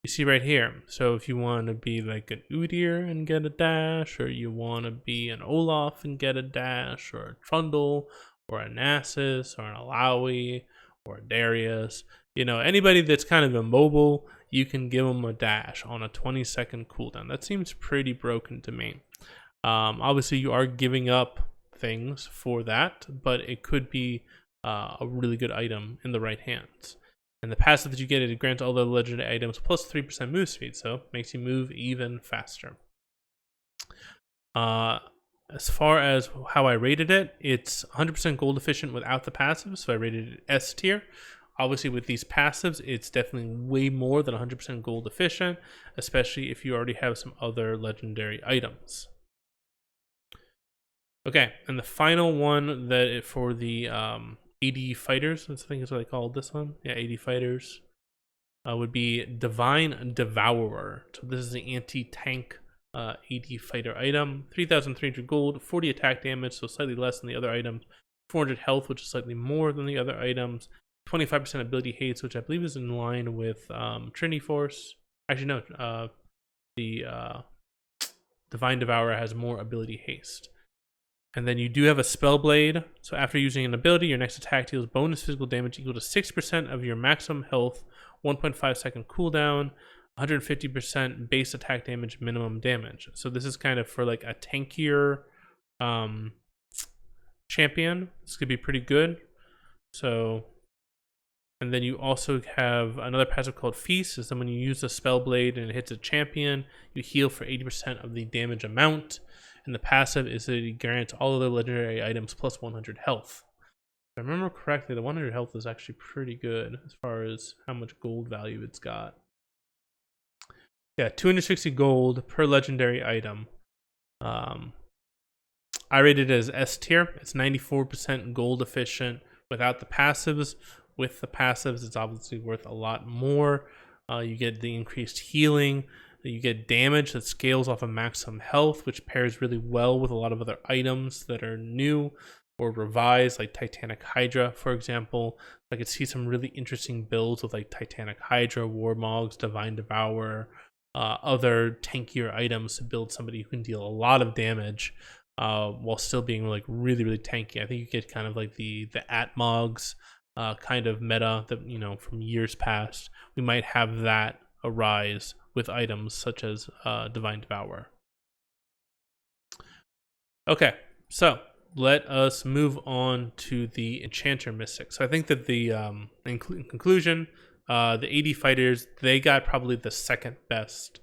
you see right here. So if you want to be like an Udyr and get a dash, or you want to be an Olaf and get a dash, or a Trundle, or a Nasus, or an Alawi, or a Darius, you know, anybody that's kind of immobile, you can give them a dash on a 20-second cooldown. That seems pretty broken to me. Obviously, you are giving up things for that, but it could be a really good item in the right hands. And the passive that you get, it grants all the legendary items plus 3% move speed, so it makes you move even faster. As far as how I rated it, it's 100% gold efficient without the passive, so I rated it S tier. Obviously, with these passives, it's definitely way more than 100% gold efficient, especially if you already have some other legendary items. Okay, and the final one that for the AD fighters, I think is what I called this one. Yeah, AD fighters would be Divine Devourer. So this is the anti-tank AD fighter item. 3,300 gold, 40 attack damage, so slightly less than the other items. 400 health, which is slightly more than the other items. 25% ability haste, which I believe is in line with Trinity Force. Actually, no. The Divine Devourer has more ability haste. And then you do have a Spell Blade. So after using an ability, your next attack deals bonus physical damage equal to 6% of your maximum health, 1.5 second cooldown, 150% base attack damage, minimum damage. So this is kind of for like a tankier champion. This could be pretty good. So, and then you also have another passive called Feast. Is that when you use the Spell Blade and it hits a champion, you heal for 80% of the damage amount. And the passive is that it grants all of the legendary items plus 100 health. If I remember correctly, the 100 health is actually pretty good as far as how much gold value it's got. Yeah, 260 gold per legendary item. I rated it as S tier. It's 94% gold efficient without the passives. With the passives, it's obviously worth a lot more. You get the increased healing. You get damage that scales off of maximum health, which pairs really well with a lot of other items that are new or revised, like Titanic Hydra, for example. I could see some really interesting builds with like Titanic Hydra, Warmogs, Divine Devourer, other tankier items to build somebody who can deal a lot of damage while still being like really, really tanky. I think you get kind of like the Atmogs kind of meta that, you know, from years past. We might have that arise with items such as Divine Devourer. Okay, so let us move on to the Enchanter Mystics. So I think that the in conclusion, the AD fighters, they got probably the second best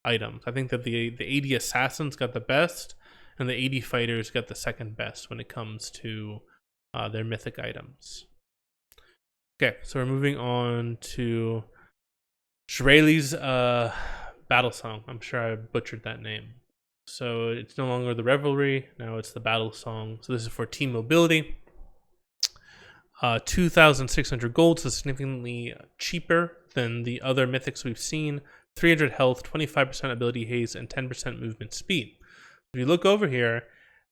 items. I think that the AD assassins got the best, and the AD fighters got the second best when it comes to their mythic items. Okay, so we're moving on to Shirley's battle song. I'm sure I butchered that name. So it's no longer the Revelry, now it's the battle song. So this is for team mobility. 2,600 gold, so significantly cheaper than the other mythics we've seen. 300 health, 25% ability haste, and 10% movement speed. If you look over here,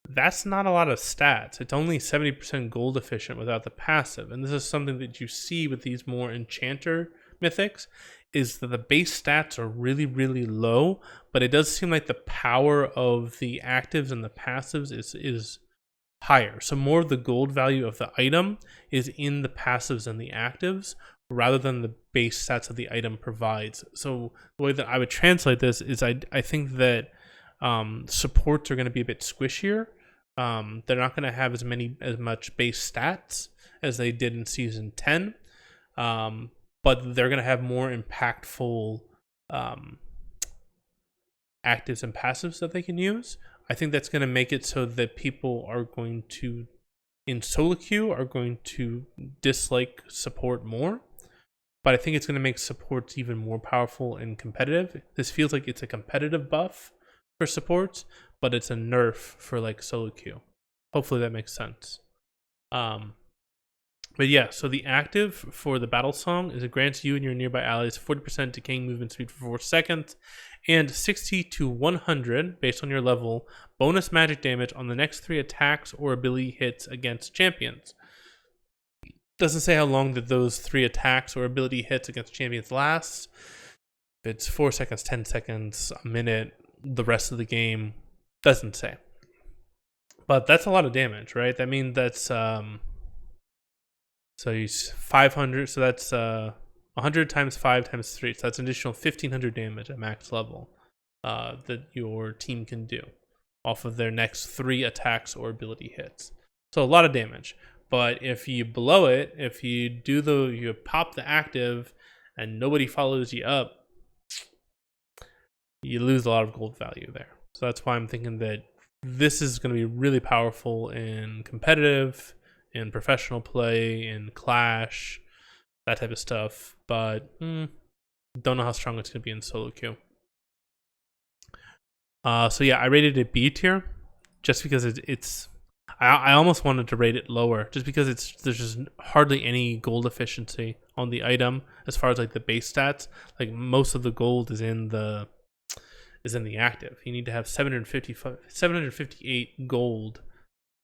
that's not a lot of stats. It's only 70% gold efficient without the passive. And this is something that you see with these more Enchanter mythics, is that the base stats are really, really low, but it does seem like the power of the actives and the passives is higher. So more of the gold value of the item is in the passives and the actives rather than the base stats that the item provides. So the way that I would translate this is I think that supports are going to be a bit squishier. They're not going to have as much base stats as they did in season 10. But they're going to have more impactful actives and passives that they can use. I think that's going to make it so that people are going to, in solo queue, are going to dislike support more. But I think it's going to make supports even more powerful and competitive. This feels like it's a competitive buff for supports, but it's a nerf for like solo queue. Hopefully that makes sense. But yeah, so the active for the battle song is it grants you and your nearby allies 40% decaying movement speed for 4 seconds and 60 to 100, based on your level, bonus magic damage on the next 3 attacks or ability hits against champions. Doesn't say how long that those 3 attacks or ability hits against champions lasts. If it's 4 seconds, 10 seconds, a minute, the rest of the game, doesn't say. But that's a lot of damage, right? That means that's... So use 500, so that's 100 times 5 times 3. So that's an additional 1,500 damage at max level that your team can do off of their next 3 attacks or ability hits. So a lot of damage. But if you blow it, if you you pop the active and nobody follows you up, you lose a lot of gold value there. So that's why I'm thinking that this is going to be really powerful in competitive, in professional play, in Clash, that type of stuff. But don't know how strong it's going to be in solo queue. So yeah, I rated it B tier just because it's I almost wanted to rate it lower just because there's just hardly any gold efficiency on the item as far as like the base stats. Like most of the gold is in the active. You need to have 758 gold.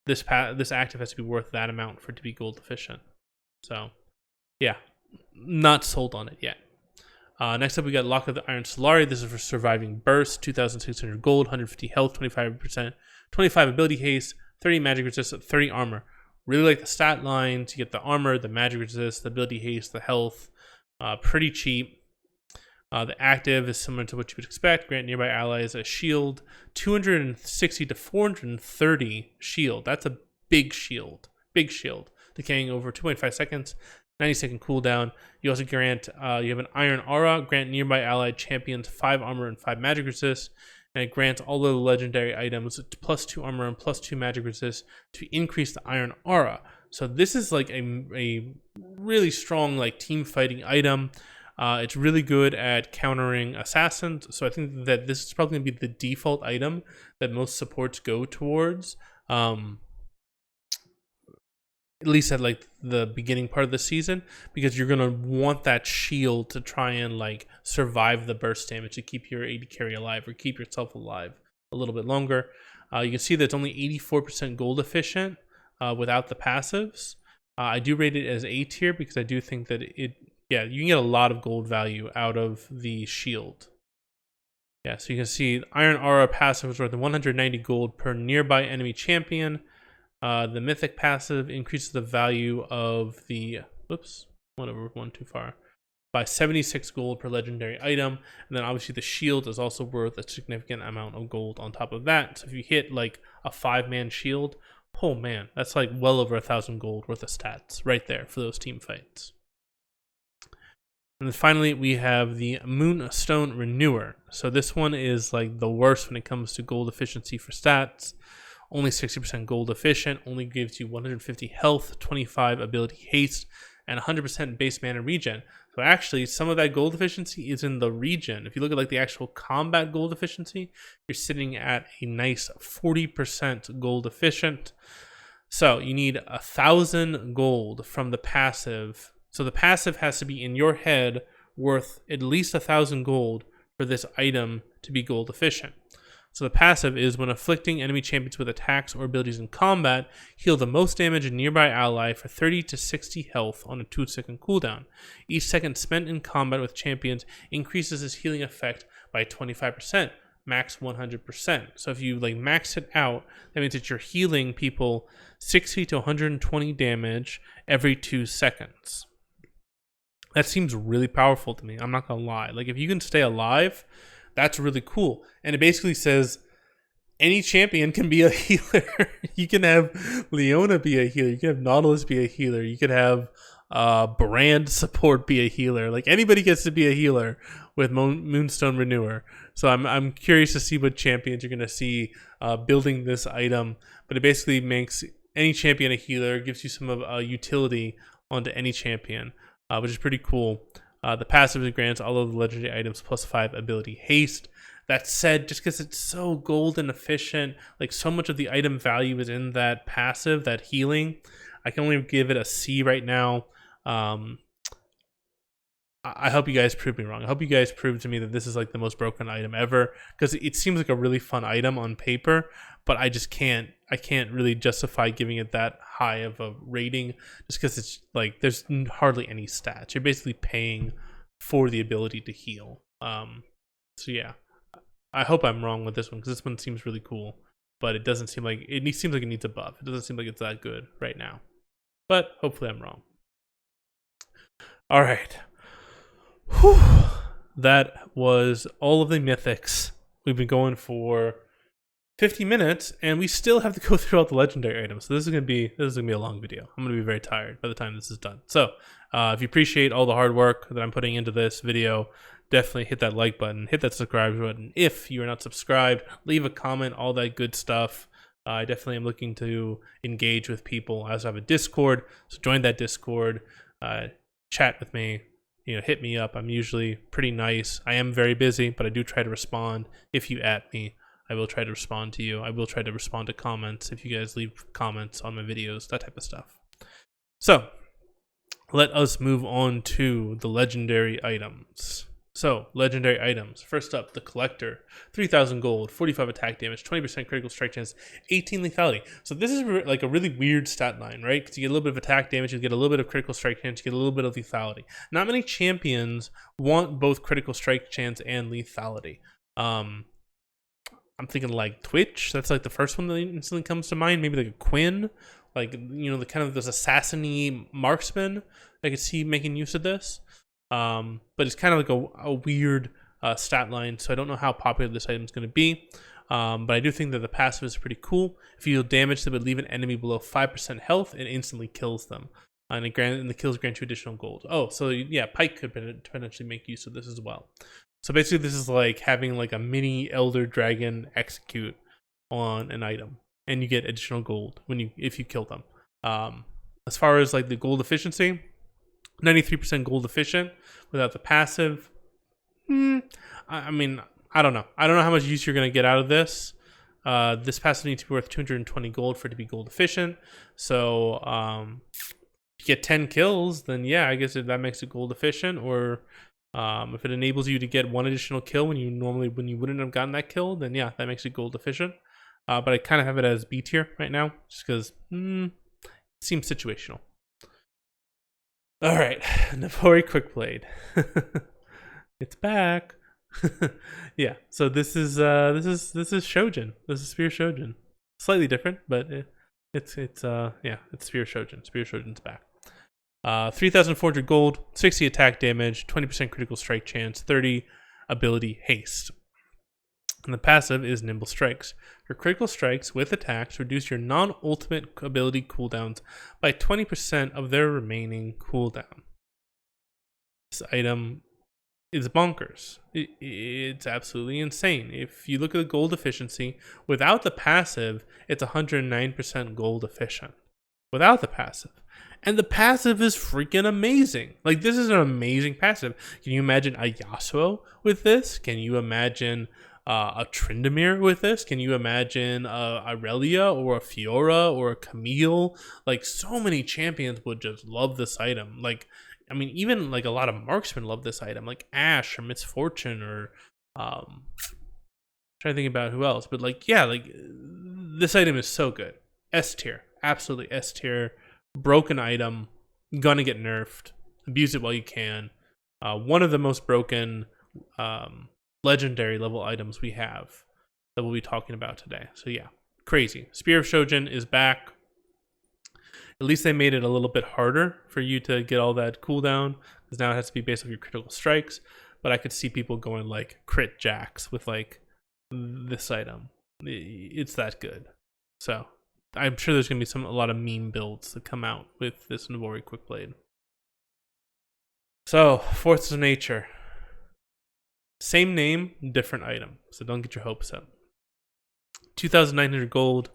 This active has to be worth that amount for it to be gold efficient. So, yeah, not sold on it yet. Next up, we got Lock of the Iron Solari. This is for Surviving Burst, 2,600 gold, 150 health, 25%, 25 ability haste, 30 magic resist, 30 armor. Really like the stat lines. You get the armor, the magic resist, the ability haste, the health. Pretty cheap. The active is similar to what you would expect. Grant nearby allies a shield, 260 to 430 shield. That's a big shield. Big shield. Decaying over 2.5 seconds, 90-second cooldown. You also grant, you have an Iron Aura. Grant nearby allied champions 5 armor and 5 magic resist. And it grants all of the legendary items plus 2 armor and plus 2 magic resist to increase the Iron Aura. So this is like a really strong like team fighting item. It's really good at countering assassins, so I think that this is probably going to be the default item that most supports go towards, at least at like the beginning part of the season, because you're going to want that shield to try and like survive the burst damage to keep your AD carry alive or keep yourself alive a little bit longer. You can see that it's only 84% gold efficient without the passives. I do rate it as A tier because I do think that yeah, you can get a lot of gold value out of the shield. Yeah, so you can see Iron Aura passive is worth 190 gold per nearby enemy champion. The Mythic passive increases the value of the... Whoops, went over one too far. By 76 gold per legendary item. And then obviously the shield is also worth a significant amount of gold on top of that. So if you hit like a 5-man shield, oh man, that's like well over 1,000 gold worth of stats right there for those team fights. And then finally, we have the Moonstone Renewer. So this one is like the worst when it comes to gold efficiency for stats. Only 60% gold efficient, only gives you 150 health, 25 ability haste, and 100% base mana regen. So actually, some of that gold efficiency is in the regen. If you look at like the actual combat gold efficiency, you're sitting at a nice 40% gold efficient. So you need 1,000 gold from the passive. So the passive has to be in your head worth at least 1,000 gold for this item to be gold efficient. So the passive is when afflicting enemy champions with attacks or abilities in combat, heal the most damage a nearby ally for 30 to 60 health on a 2-second cooldown. Each second spent in combat with champions increases his healing effect by 25%, max 100%. So if you like max it out, that means that you're healing people 60 to 120 damage every 2 seconds. That seems really powerful to me. I'm not gonna lie. Like if you can stay alive, that's really cool. And it basically says any champion can be a healer. You can have Leona be a healer. You can have Nautilus be a healer. You could have Brand support be a healer. Like anybody gets to be a healer with Moonstone Renewer. So I'm curious to see what champions you're gonna see building this item. But it basically makes any champion a healer. Gives you some of utility onto any champion, which is pretty cool. The passive grants all of the legendary items plus 5 ability haste. That said, just because it's so golden efficient, like so much of the item value is in that passive, that healing, I can only give it a C right now. I hope you guys prove me wrong. I hope you guys prove to me that this is like the most broken item ever, because it seems like a really fun item on paper, but I can't really justify giving it that high of a rating just because it's like there's hardly any stats. You're basically paying for the ability to heal. So yeah, I hope I'm wrong with this one because this one seems really cool, but it doesn't seem like it seems like it needs a buff. It doesn't seem like it's that good right now, but hopefully I'm wrong. All right. Whew. That was all of the mythics. We've been going for 50 minutes, and we still have to go through all the legendary items. So this is gonna be a long video. I'm gonna be very tired by the time this is done. So if you appreciate all the hard work that I'm putting into this video, definitely hit that like button, hit that subscribe button. If you are not subscribed, leave a comment, all that good stuff. I definitely am looking to engage with people. I also have a Discord, so join that Discord, chat with me. Hit me up. I'm usually pretty nice. I am very busy, but I do try to respond. If you at me, I will try to respond to you. I will try to respond to comments if you guys leave comments on my videos, that type of stuff. So let us move on to the legendary items. So, legendary items. First up, the Collector. 3,000 gold, 45 attack damage, 20% critical strike chance, 18 lethality. So this is like a really weird stat line, right? Because you get a little bit of attack damage, you get a little bit of critical strike chance, you get a little bit of lethality. Not many champions want both critical strike chance and lethality. I'm thinking like Twitch. That's like the first one that instantly comes to mind. Maybe like a Quinn. Like, the kind of those assassin-y marksman. I could see making use of this. But it's kind of like a weird stat line, so I don't know how popular this item is going to be. But I do think that the passive is pretty cool. If you deal damage that would leave an enemy below 5% health, it instantly kills them. And the kills grant you additional gold. Oh, so yeah, Pike could potentially make use of this as well. So basically this is like having like a mini Elder Dragon execute on an item. And you get additional gold if you kill them. As far as like the gold efficiency, 93% gold efficient without the passive. I mean, I don't know. I don't know how much use you're going to get out of this. This passive needs to be worth 220 gold for it to be gold efficient. So if you get 10 kills, then yeah, I guess that makes it gold efficient. Or if it enables you to get one additional kill when you wouldn't have gotten that kill, then yeah, that makes it gold efficient. But I kind of have it as B tier right now, just because it seems situational. All right, Navori Quickblade. It's back. Yeah, so this is Shojin. This is Spear Shojin. Slightly different, but it's Spear Shojin. Spear Shojin's back. 3,400 gold, 60 attack damage, 20% critical strike chance, 30 ability haste. And the passive is Nimble Strikes. Your critical strikes with attacks reduce your non-ultimate ability cooldowns by 20% of their remaining cooldown. This item is bonkers. It's absolutely insane. If you look at the gold efficiency, without the passive, it's 109% gold efficient. Without the passive. And the passive is freaking amazing. Like, this is an amazing passive. Can you imagine a Yasuo with this? Can you imagine a Tryndamere with this? Can you imagine a Irelia or a Fiora or a Camille? Like, so many champions would just love this item. Like, I mean, even like a lot of marksmen love this item, like Ashe or Misfortune or trying to think about who else, but like, yeah, like this item is so good. S tier, absolutely S tier. Broken item, gonna get nerfed. Abuse it while you can. One of the most broken legendary level items we have that we'll be talking about today. So yeah, crazy. Spear of Shojin is back. At least they made it a little bit harder for you to get all that cooldown, because now it has to be based off your critical strikes. But I could see people going like crit jacks with like this item. It's that good. So I'm sure there's gonna be a lot of meme builds that come out with this Navori Quickblade. So Forces of Nature, same name, different item. So don't get your hopes up. 2,900 gold,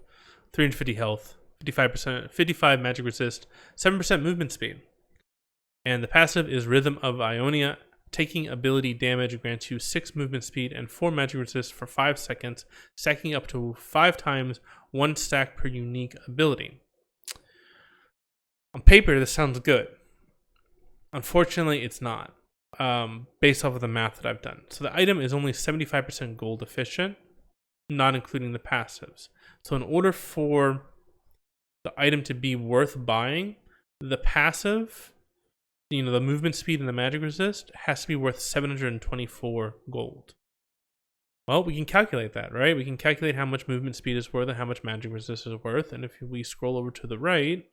350 health, 55%, 55 magic resist, 7% movement speed. And the passive is Rhythm of Ionia. Taking ability damage grants you 6 movement speed and 4 magic resist for 5 seconds, stacking up to 5 times 1 stack per unique ability. On paper, this sounds good. Unfortunately, it's not, based off of the math that I've done. So the item is only 75% gold efficient, not including the passives. So in order for the item to be worth buying, the passive, the movement speed and the magic resist has to be worth 724 gold. Well, we can calculate that, right? We can calculate how much movement speed is worth and how much magic resist is worth. And if we scroll over to the right,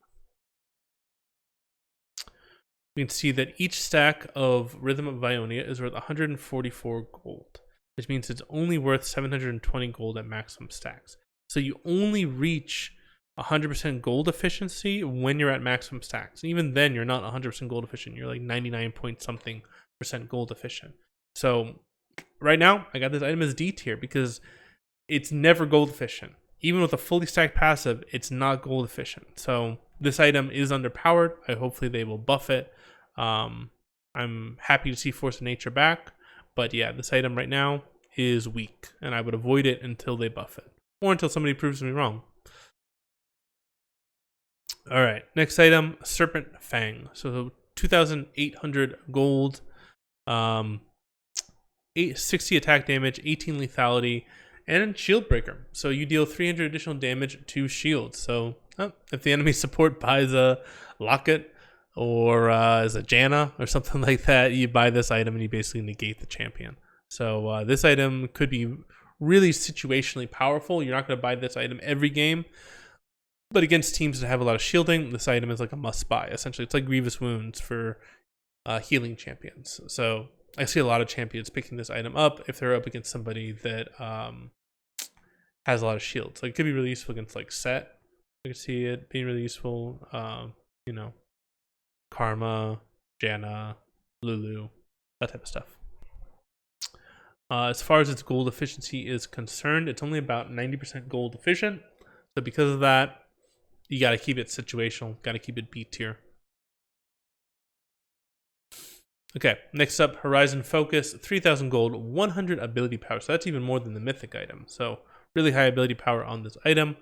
we can see that each stack of Rhythm of Ionia is worth 144 gold, which means it's only worth 720 gold at maximum stacks. So you only reach 100% gold efficiency when you're at maximum stacks. Even then, you're not 100% gold efficient. You're like 99 point something % gold efficient. So right now, I got this item as D tier because it's never gold efficient. Even with a fully stacked passive, it's not gold efficient. So this item is underpowered. Hopefully they will buff it. I'm happy to see Force of Nature back. But yeah, this item right now is weak. And I would avoid it until they buff it. Or until somebody proves me wrong. All right, next item, Serpent Fang. So 2,800 gold, 60 attack damage, 18 lethality, and shield breaker. So you deal 300 additional damage to shields. So if the enemy support buys a Locket or is a Janna or something like that, you buy this item and you basically negate the champion. So this item could be really situationally powerful. You're not going to buy this item every game. But against teams that have a lot of shielding, this item is like a must-buy. Essentially, it's like Grievous Wounds for healing champions. So I see a lot of champions picking this item up if they're up against somebody that has a lot of shields. Like it could be really useful against like Set. I could see it being really useful. Karma, Janna, Lulu, that type of stuff. As far as its gold efficiency is concerned, it's only about 90% gold efficient. So because of that, you got to keep it situational. Got to keep it B tier. Okay, next up, Horizon Focus, 3,000 gold, 100 ability power. So that's even more than the mythic item. So really high ability power on this item.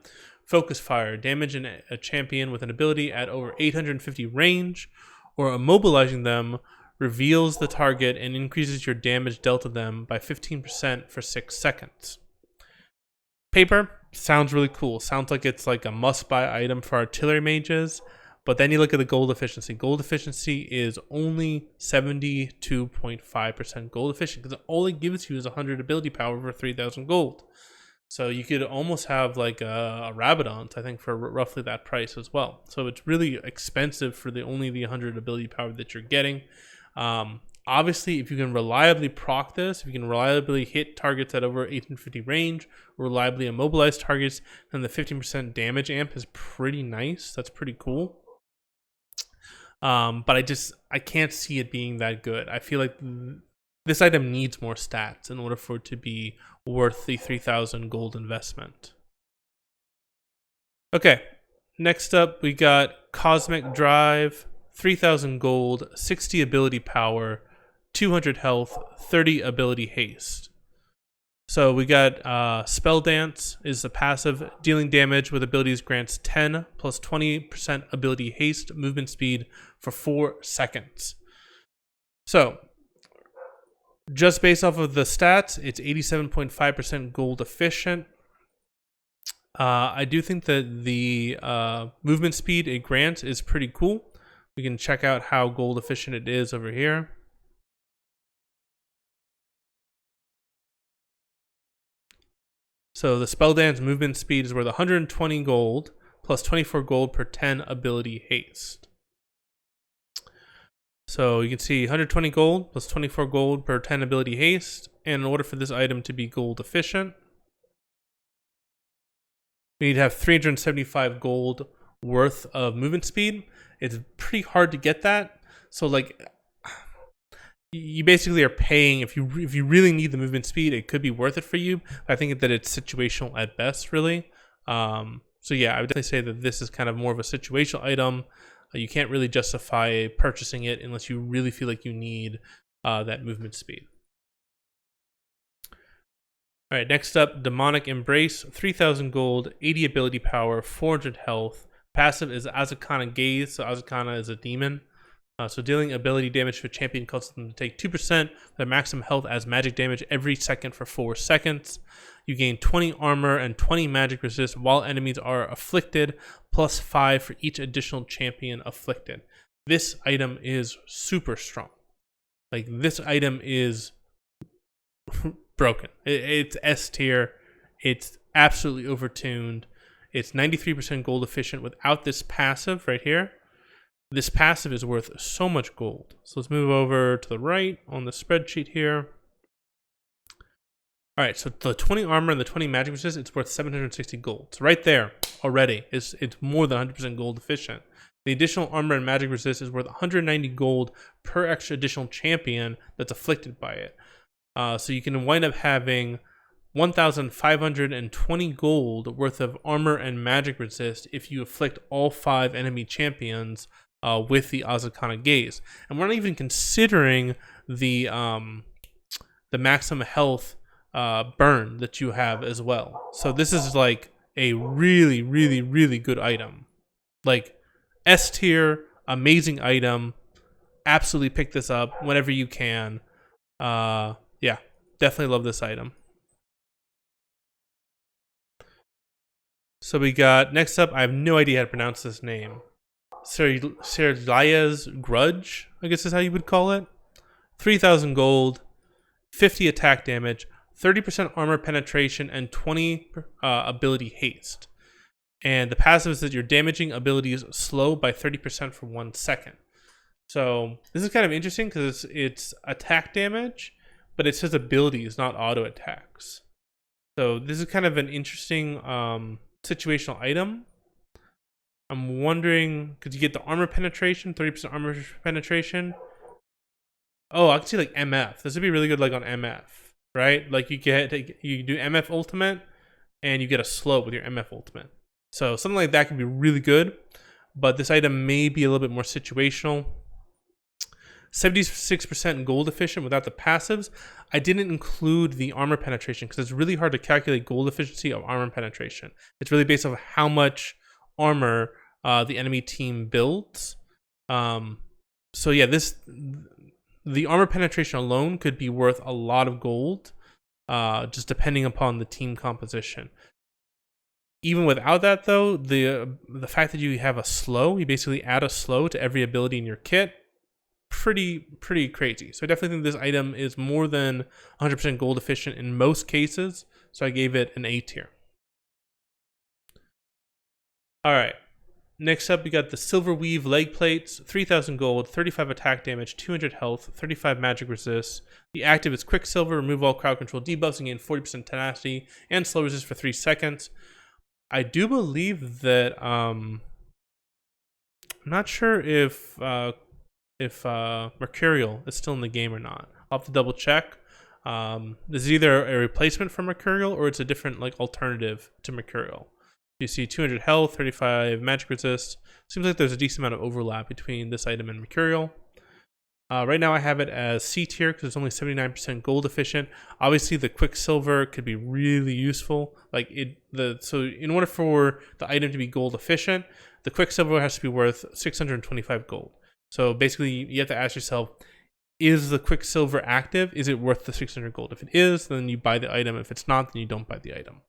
Focus Fire, damage a champion with an ability at over 850 range, or immobilizing them reveals the target and increases your damage dealt to them by 15% for 6 seconds. Paper sounds really cool. Sounds like it's like a must-buy item for artillery mages. But then you look at the gold efficiency. Gold efficiency is only 72.5% gold efficient because all it gives you is 100 ability power for 3,000 gold. So you could almost have like a Rabadont, I think, for roughly that price as well. So it's really expensive for only the 100 ability power that you're getting. Obviously, if you can reliably proc this, if you can reliably hit targets at over 850 range, reliably immobilize targets, then the 15% damage amp is pretty nice. That's pretty cool. But I can't see it being that good. I feel like this item needs more stats in order for it to be worth the 3,000 gold investment. Okay, next up we got Cosmic Drive, 3,000 gold, 60 ability power, 200 health, 30 ability haste. So we got Spell Dance is the passive, dealing damage with abilities grants 10 plus 20% ability haste movement speed for 4 seconds. So Just based off of the stats, it's 87.5% gold efficient. I do think that the movement speed it grants is pretty cool. We can check out how gold efficient it is over here. So the Spell Dance movement speed is worth 120 gold plus 24 gold per 10 ability haste. So you can see 120 gold plus 24 gold per 10 ability haste. And in order for this item to be gold efficient, we need to have 375 gold worth of movement speed. It's pretty hard to get that. So like, you basically are paying if you really need the movement speed, it could be worth it for you. I think that it's situational at best, really. So yeah, I would definitely say that this is kind of more of a situational item. You can't really justify purchasing it unless you really feel like you need that movement speed. All right, next up, Demonic Embrace, 3,000 gold, 80 ability power, 400 health. Passive is Azakana Gaze, so Azakana is a demon. So dealing ability damage to a champion causes them to take 2% their maximum health as magic damage every second for 4 seconds. You gain 20 armor and 20 magic resist while enemies are afflicted, plus 5 for each additional champion afflicted. This item is super strong. Like, this item is broken. It's S tier. It's absolutely overtuned. It's 93% gold efficient without this passive right here. This passive is worth so much gold. So let's move over to the right on the spreadsheet here. All right, so the 20 armor and the 20 magic resist, it's worth 760 gold. So right there already, it's more than 100% gold efficient. The additional armor and magic resist is worth 190 gold per extra additional champion that's afflicted by it. So you can wind up having 1,520 gold worth of armor and magic resist if you afflict all 5 enemy champions with the Azakana Gaze. And we're not even considering the maximum health burn that you have as well. So this is like a really, really, really good item. Like, S tier, amazing item. Absolutely pick this up whenever you can. Yeah, definitely love this item. So we got, next up, I have no idea how to pronounce this name. Serlia's Grudge, I guess is how you would call it. 3,000 gold, 50 attack damage, 30% armor penetration, and 20 ability haste. And the passive is that your damaging abilities slow by 30% for 1 second. So this is kind of interesting because it's attack damage, but it says abilities, not auto attacks. So this is kind of an interesting situational item. I'm wondering, because you get the armor penetration, 30% armor penetration. Oh, I can see like MF. This would be really good like on MF, right? Like you do MF ultimate and you get a slow with your MF ultimate. So something like that can be really good, but this item may be a little bit more situational. 76% gold efficient without the passives. I didn't include the armor penetration because it's really hard to calculate gold efficiency of armor penetration. It's really based on how much armor the enemy team builds. So yeah, the armor penetration alone could be worth a lot of gold, just depending upon the team composition. Even without that, though, the fact that you have a slow, you basically add a slow to every ability in your kit, pretty crazy. So I definitely think this item is more than 100% gold efficient in most cases. So I gave it an A tier. All right. Next up, we got the Silver Weave leg plates, 3,000 gold, 35 attack damage, 200 health, 35 magic resist. The active is Quicksilver, remove all crowd control debuffs and gain 40% tenacity and slow resist for 3 seconds. I do believe that I'm not sure if Mercurial is still in the game or not. I'll have to double check. This is either a replacement for Mercurial or it's a different like alternative to Mercurial. You see 200 health, 35 magic resist. Seems like there's a decent amount of overlap between this item and Mercurial. Right now I have it as C tier because it's only 79% gold efficient. Obviously the Quicksilver could be really useful. So in order for the item to be gold efficient, the Quicksilver has to be worth 625 gold. So basically you have to ask yourself, is the Quicksilver active? Is it worth the 600 gold? If it is, then you buy the item. If it's not, then you don't buy the item.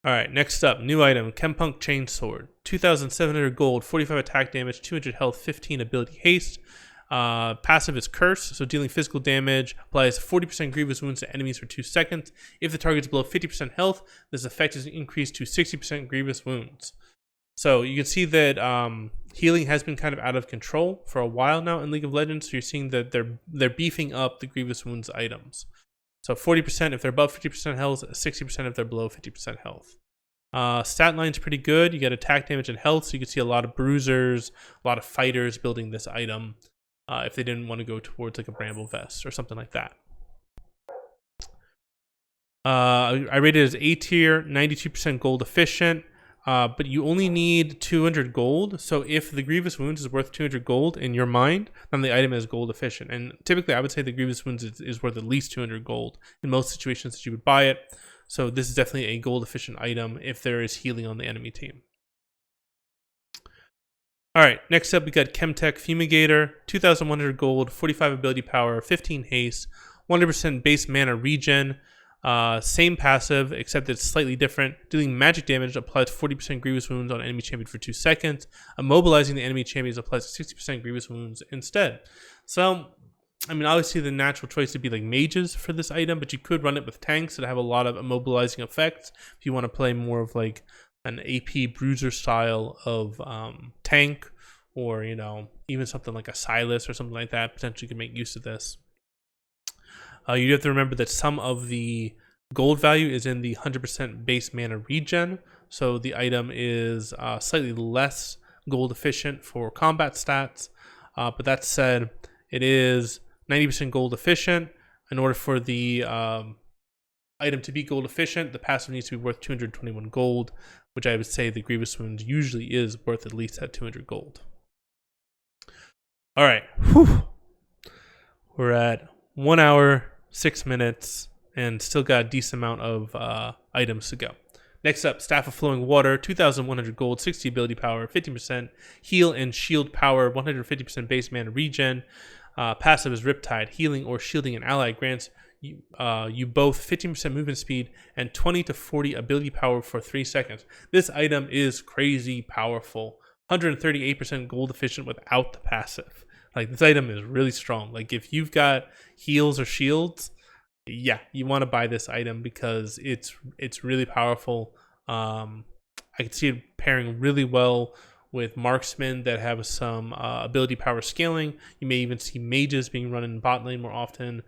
All right, next up, new item, Chempunk Chainsword. 2,700 gold, 45 attack damage, 200 health, 15 ability haste. Passive is Curse, so dealing physical damage, applies 40% grievous wounds to enemies for 2 seconds. If the target is below 50% health, this effect is increased to 60% grievous wounds. So you can see that healing has been kind of out of control for a while now in League of Legends. So you're seeing that they're beefing up the grievous wounds items. So 40% if they're above 50% health, 60% if they're below 50% health. Stat line's pretty good. You get attack damage and health, so you can see a lot of bruisers, a lot of fighters building this item if they didn't want to go towards like a Bramble Vest or something like that. I rated it as A tier, 92% gold efficient, but you only need 200 gold. So if the Grievous Wounds is worth 200 gold in your mind, then the item is gold efficient. And typically I would say the Grievous Wounds is worth at least 200 gold in most situations that you would buy it. So this is definitely a gold efficient item if there is healing on the enemy team. All right, next up we got Chemtech Fumigator, 2,100 gold, 45 ability power, 15 haste, 100% base mana regen. Same passive, except it's slightly different. Dealing magic damage applies 40% grievous wounds on enemy champion for 2 seconds. Immobilizing the enemy champions applies 60% grievous wounds instead. So, I mean, obviously the natural choice would be like mages for this item, but you could run it with tanks that have a lot of immobilizing effects. If you want to play more of like an AP bruiser style of tank, or even something like a Silas or something like that, potentially could make use of this. You have to remember that some of the gold value is in the 100% base mana regen, so the item is slightly less gold efficient for combat stats. But that said, it is 90% gold efficient. In order for the item to be gold efficient, the passive needs to be worth 221 gold, which I would say the Grievous Wounds usually is worth at least that 200 gold. All right, we're at 1 hour, 6 minutes, and still got a decent amount of items to go. Next up, Staff of Flowing Water, 2,100 gold, 60 ability power, 50% heal and shield power, 150% base mana regen. Passive is Riptide, healing or shielding an ally grants you both 15% movement speed and 20 to 40 ability power for 3 seconds. This item is crazy powerful. 138% gold efficient without the passive. Like, this item is really strong. Like, if you've got heals or shields, yeah, you want to buy this item because it's really powerful. I can see it pairing really well with Marksman that have some ability power scaling. You may even see mages being run in bot lane more often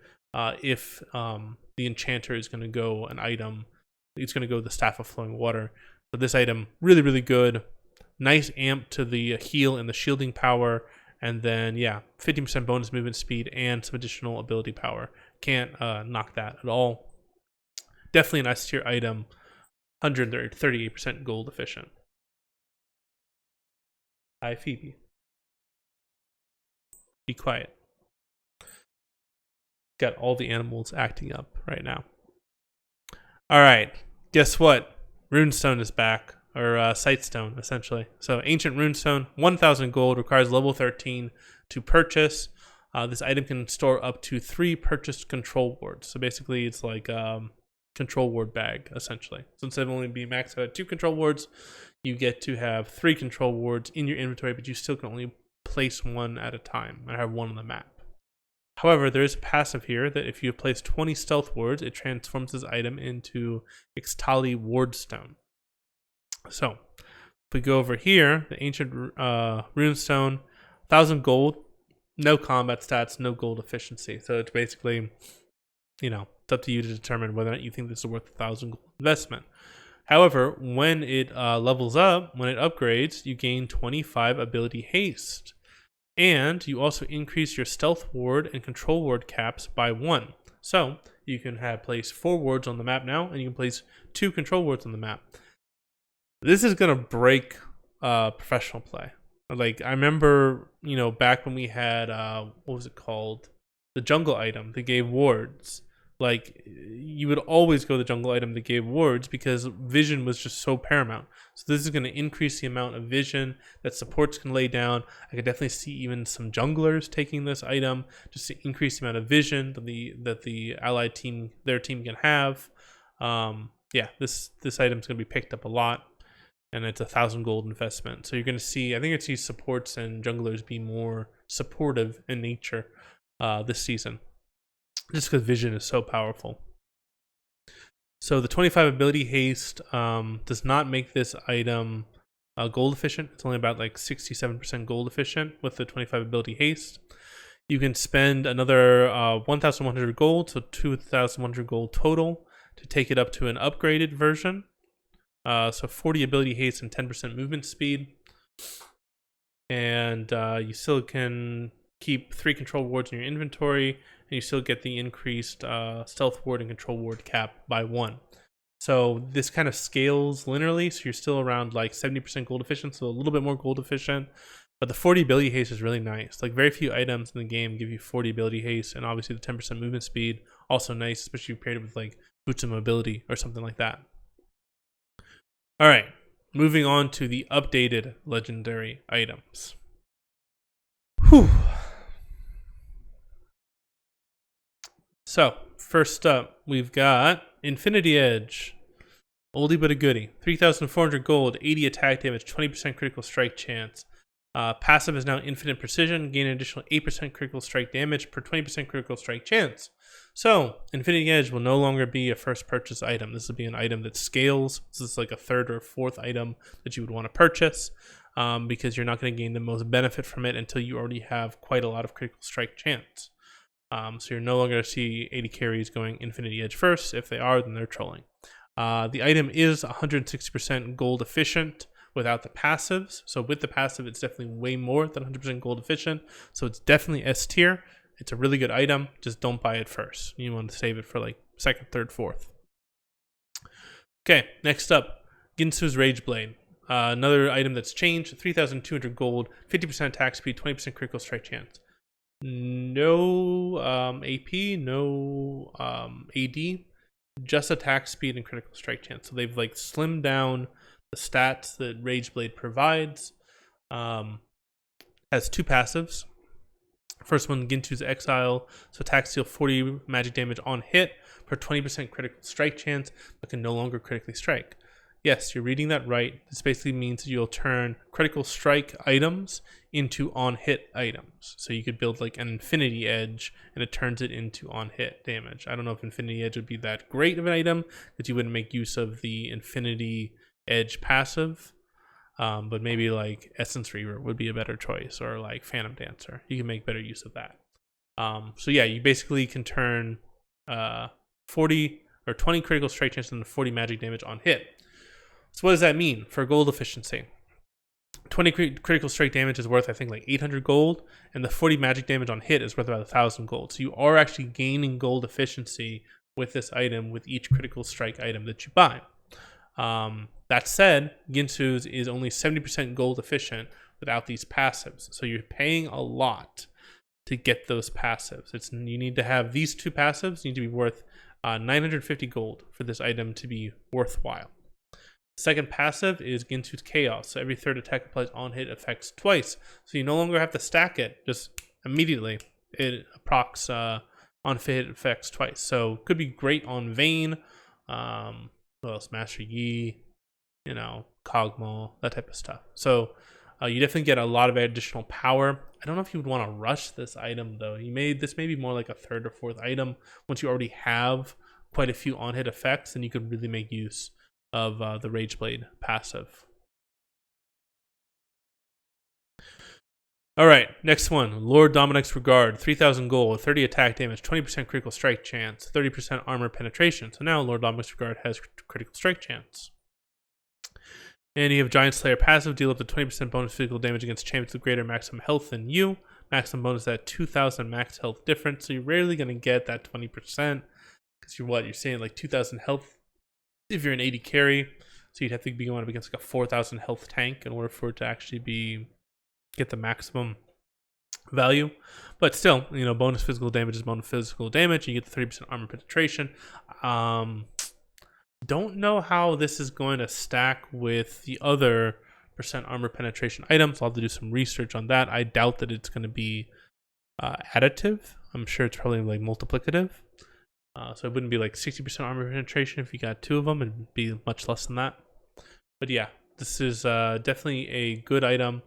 if the Enchanter is going to go an item. It's going to go the Staff of Flowing Water. So this item, really, really good. Nice amp to the heal and the shielding power. And then, yeah, 50% bonus movement speed and some additional ability power. Can't knock that at all. Definitely an S tier item. 138% gold efficient. Hi, Phoebe. Be quiet. Got all the animals acting up right now. All right, guess what? Runestone is back. Or Sightstone, essentially. So Ancient Runestone, 1,000 gold, requires level 13 to purchase. This item can store up to 3 purchased control wards. So basically, it's like control ward bag, essentially. So instead of only being maxed out at 2 control wards, you get to have 3 control wards in your inventory, but you still can only place 1 at a time and have 1 on the map. However, there is a passive here that if you place 20 stealth wards, it transforms this item into Ixtali Wardstone. So, if we go over here, the Ancient Runestone, 1,000 gold, no combat stats, no gold efficiency. So it's basically, it's up to you to determine whether or not you think this is worth 1,000 gold investment. However, when it levels up, when it upgrades, you gain 25 ability haste. And you also increase your stealth ward and control ward caps by 1. So, you can place 4 wards on the map now, and you can place 2 control wards on the map. This is going to break professional play. Like, I remember, back when we had, what was it called? The jungle item that gave wards. like you would always go the jungle item that gave wards because vision was just so paramount. So this is going to increase the amount of vision that supports can lay down. I could definitely see even some junglers taking this item just to increase the amount of vision that the allied team, their team, can have. Yeah, this item is going to be picked up a lot, and it's 1,000 gold investment. So you're going to see, I think, it's these supports and junglers be more supportive in nature this season, just because vision is so powerful. So the 25 ability haste does not make this item gold efficient. It's only about like 67% gold efficient with the 25 ability haste. You can spend another 1,100 gold, so 2,100 gold total, to take it up to an upgraded version. So 40 ability haste and 10% movement speed. And you still can keep 3 control wards in your inventory, and you still get the increased stealth ward and control ward cap by 1. So this kind of scales linearly, so you're still around like 70% gold efficient, so a little bit more gold efficient. But the 40 ability haste is really nice. Like, very few items in the game give you 40 ability haste, and obviously the 10% movement speed, also nice, especially if you paired it with like boots of mobility or something like that. All right, moving on to the updated legendary items. Whew. So, first up, we've got Infinity Edge. Oldie but a goodie. 3,400 gold, 80 attack damage, 20% critical strike chance. Passive is now Infinite Precision. Gain an additional 8% critical strike damage per 20% critical strike chance. So, Infinity Edge will no longer be a first purchase item. This will be an item that scales. This is like a third or fourth item that you would want to purchase because you're not going to gain the most benefit from it until you already have quite a lot of critical strike chance. So you're no longer going to see 80 carries going Infinity Edge first. If they are, then they're trolling. The item is 160% gold efficient without the passives. So with the passive, it's definitely way more than 100% gold efficient. So it's definitely S tier. It's a really good item. Just don't buy it first. You want to save it for like second, third, fourth. Okay, next up, Ginsu's Rage Blade. Another item that's changed. 3,200 gold, 50% attack speed, 20% critical strike chance. No AP, no AD, just attack speed and critical strike chance. So they've like slimmed down the stats that Rage Blade provides. Has 2 passives. First one, Ginsu's Exile. So attacks deal 40 magic damage on hit for 20% critical strike chance, but can no longer critically strike. Yes, you're reading that right. This basically means that you'll turn critical strike items into on-hit items. So you could build like an Infinity Edge, and it turns it into on-hit damage. I don't know if Infinity Edge would be that great of an item, because you wouldn't make use of the Infinity Edge passive. But maybe like Essence Reaver would be a better choice, or like Phantom Dancer. You can make better use of that. So yeah, you basically can turn 40 or 20 critical strike chance into 40 magic damage on hit. So what does that mean for gold efficiency? 20 critical strike damage is worth, I think, like 800 gold, and the 40 magic damage on hit is worth about 1,000 gold. So you are actually gaining gold efficiency with this item with each critical strike item that you buy. That said, Ginsu's is only 70% gold efficient without these passives. So you're paying a lot to get those passives. You need to have these 2 passives need to be worth 950 gold for this item to be worthwhile. Second passive is Ginsu's Chaos. So every third attack applies on hit effects twice. So you no longer have to stack it. Just immediately it procs on hit effects twice. So could be great on Vayne. What else? Master Yi, Kog'Maw, that type of stuff. So you definitely get a lot of additional power. I don't know if you would want to rush this item though. This may be more like a third or fourth item once you already have quite a few on hit effects, and you could really make use of the Rage Blade passive. All right, next one, Lord Dominic's Regard, 3,000 gold, 30 attack damage, 20% critical strike chance, 30% armor penetration. So now Lord Dominic's Regard has critical strike chance. And you have Giant Slayer passive, deal up to 20% bonus physical damage against champions with greater maximum health than you. Maximum bonus at 2,000 max health difference. So you're rarely going to get that 20% because you're saying like 2,000 health if you're an 80 carry. So you'd have to be going up against like a 4,000 health tank in order for it to actually get the maximum value. But still, bonus physical damage is bonus physical damage. You get the 30% armor penetration. Don't know how this is going to stack with the other percent armor penetration items. I'll have to do some research on that. I doubt that it's going to be additive. I'm sure it's probably like multiplicative. So it wouldn't be like 60% armor penetration if you got 2 of them. It'd be much less than that. But yeah, this is definitely a good item.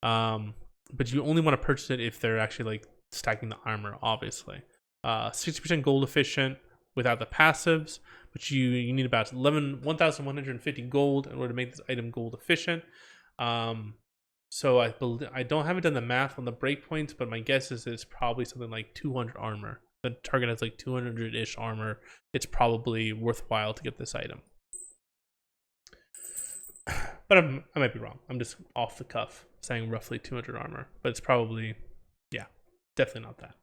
But you only want to purchase it if they're actually like stacking the armor, obviously. 60% gold efficient without the passives, but you need about 1,150 gold in order to make this item gold efficient. So I haven't done the math on the breakpoints, but my guess is it's probably something like 200 armor. The target has like 200-ish armor. It's probably worthwhile to get this item. But I might be wrong. I'm just off the cuff saying roughly 200 armor, but it's probably, yeah, definitely not that.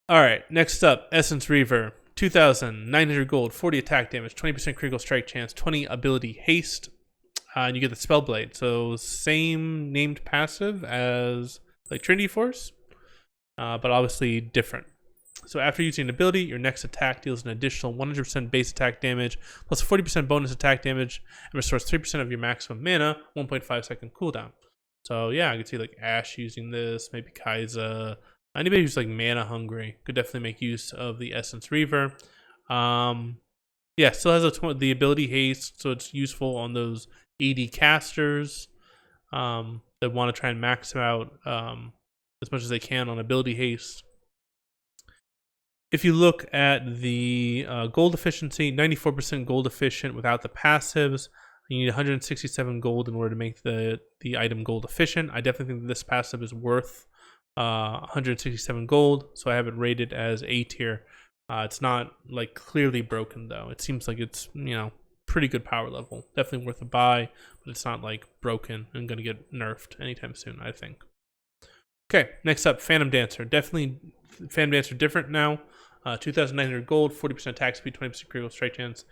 All right, next up, Essence Reaver. 2,900 gold, 40 attack damage, 20% critical strike chance, 20 ability haste, and you get the spell blade. So same named passive as like Trinity Force, but obviously different. So after using an ability, your next attack deals an additional 100% base attack damage, plus 40% bonus attack damage, and restores 3% of your maximum mana, 1.5 second cooldown. So yeah, I could see like Ashe using this, maybe Kai'Sa. Anybody who's like mana hungry could definitely make use of the Essence Reaver. Yeah, still has the ability haste, so it's useful on those AD casters that want to try and max out as much as they can on ability haste. If you look at the gold efficiency, 94% gold efficient without the passives. You need 167 gold in order to make the item gold efficient. I definitely think this passive is worth 167 gold, so I have it rated as A tier. It's not like clearly broken though. It seems like it's pretty good power level. Definitely worth a buy, but it's not like broken and going to get nerfed anytime soon, I think. Okay, next up, Phantom Dancer. Definitely Phantom Dancer different now. 2,900 gold, 40% attack speed, 20% critical strike chance,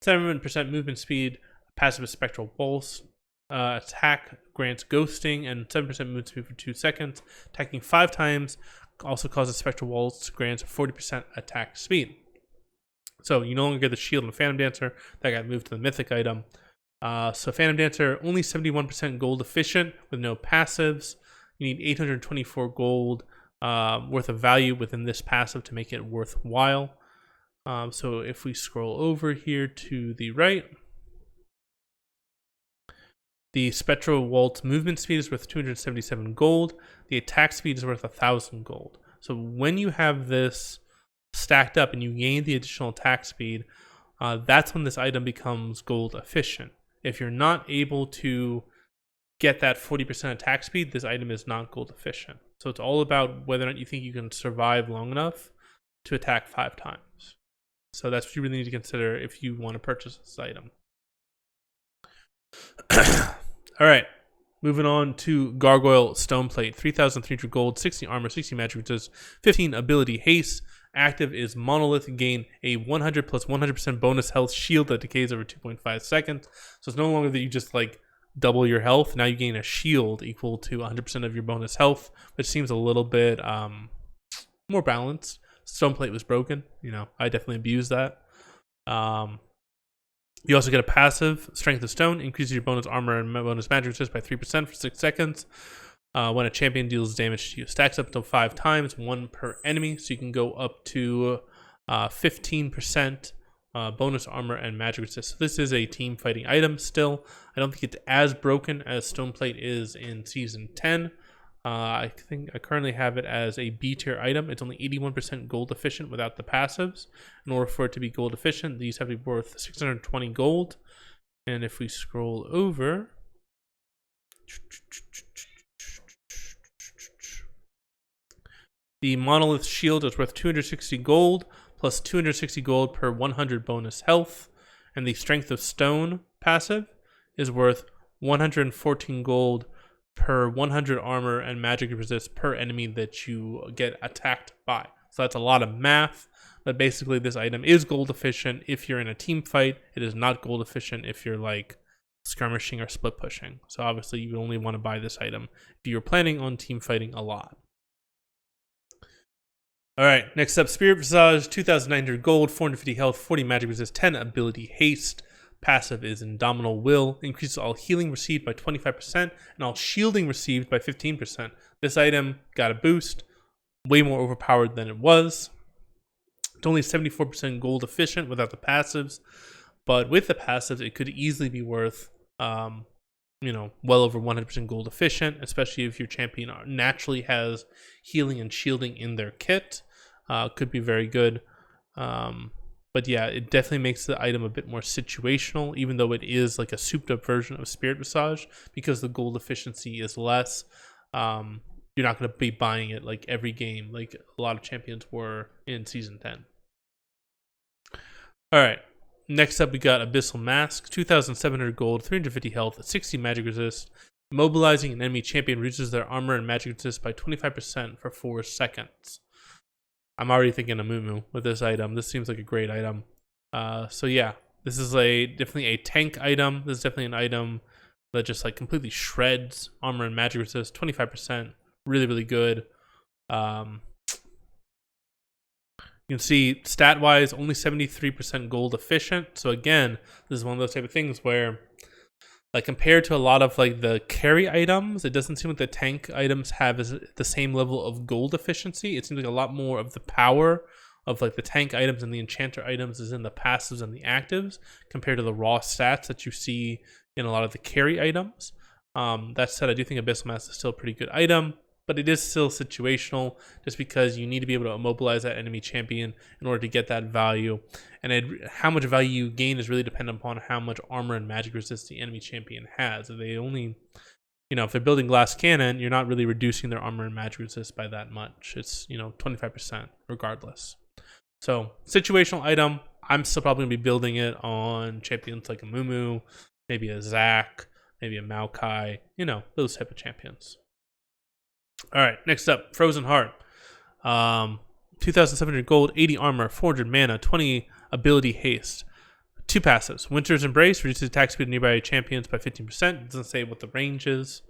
7% movement speed, passive is Spectral Pulse. Attack grants ghosting and 7% movement speed for 2 seconds. Attacking 5 times also causes Spectral Pulse, grants 40% attack speed. So you no longer get the shield on the Phantom Dancer. That got moved to the mythic item. So Phantom Dancer, only 71% gold efficient with no passives. You need 824 gold worth of value within this passive to make it worthwhile. So if we scroll over here to the right, the Spectral Waltz movement speed is worth 277 gold. The attack speed is worth 1,000 gold. So when you have this stacked up and you gain the additional attack speed, that's when this item becomes gold efficient. If you're not able to get that 40% attack speed, this item is not gold efficient. So it's all about whether or not you think you can survive long enough to attack 5 times. So that's what you really need to consider if you want to purchase this item. All right, moving on to Gargoyle Stoneplate. 3,300 gold, 60 armor, 60 magic resist, 15 ability haste. Active is Monolith. Gain a 100 plus 100% bonus health shield that decays over 2.5 seconds. So it's no longer that you just like double your health. Now you gain a shield equal to 100% of your bonus health, which seems a little bit more balanced. Stoneplate was broken. I definitely abused that. You also get a passive, Strength of Stone, increases your bonus armor and bonus magic resist by 3% for 6 seconds. When a champion deals damage to you, stacks up to 5 times, 1 per enemy, so you can go up to 15% bonus armor and magic resist. So this is a team fighting item still. I don't think it's as broken as Stoneplate is in Season 10. I think I currently have it as a B tier item. It's only 81% gold efficient without the passives. In order for it to be gold efficient, these have to be worth 620 gold. And if we scroll over, the Monolith Shield is worth 260 gold plus 260 gold per 100 bonus health. And the Strength of Stone passive is worth 114 gold per 100 armor and magic resist per enemy that you get attacked by. So that's a lot of math, but basically this item is gold efficient if you're in a team fight. It is not gold efficient if you're like skirmishing or split pushing. So obviously you only want to buy this item if you're planning on team fighting a lot. All right, next up, Spirit Visage, 2,900 gold, 450 health, 40 magic resist, 10 ability haste. Passive is Indomitable Will, increases all healing received by 25% and all shielding received by 15%. This item got a boost, way more overpowered than it was. It's only 74% gold efficient without the passives, but with the passives, it could easily be worth, well over 100% gold efficient, especially if your champion naturally has healing and shielding in their kit. Could be very good. But yeah, it definitely makes the item a bit more situational, even though it is like a souped up version of Spirit Visage, because the gold efficiency is less. You're not going to be buying it like every game, like a lot of champions were in Season 10. All right, next up we got Abyssal Mask, 2,700 gold, 350 health, 60 magic resist. Mobilizing an enemy champion reduces their armor and magic resist by 25% for 4 seconds. I'm already thinking of Mumu with this item. This seems like a great item. So yeah, this is definitely a tank item. This is definitely an item that just like completely shreds armor and magic resist, 25%. Really, really good. You can see stat-wise, only 73% gold efficient. So again, this is one of those type of things where, like, compared to a lot of like the carry items, it doesn't seem like the tank items have the same level of gold efficiency. It seems like a lot more of the power of like the tank items and the enchanter items is in the passives and the actives compared to the raw stats that you see in a lot of the carry items. That said, I do think Abyssal Mask is still a pretty good item, but it is still situational just because you need to be able to immobilize that enemy champion in order to get that value. And how much value you gain is really dependent upon how much armor and magic resist the enemy champion has. If they only, if they're building glass cannon, you're not really reducing their armor and magic resist by that much. It's, 25% regardless. So situational item, I'm still probably going to be building it on champions like a Mumu, maybe a Zac, maybe a Maokai, those type of champions. All right, next up, Frozen Heart. 2,700 gold, 80 armor, 400 mana, 20 ability haste. 2 passives. Winter's Embrace reduces attack speed of nearby champions by 15%. It doesn't say what the range is,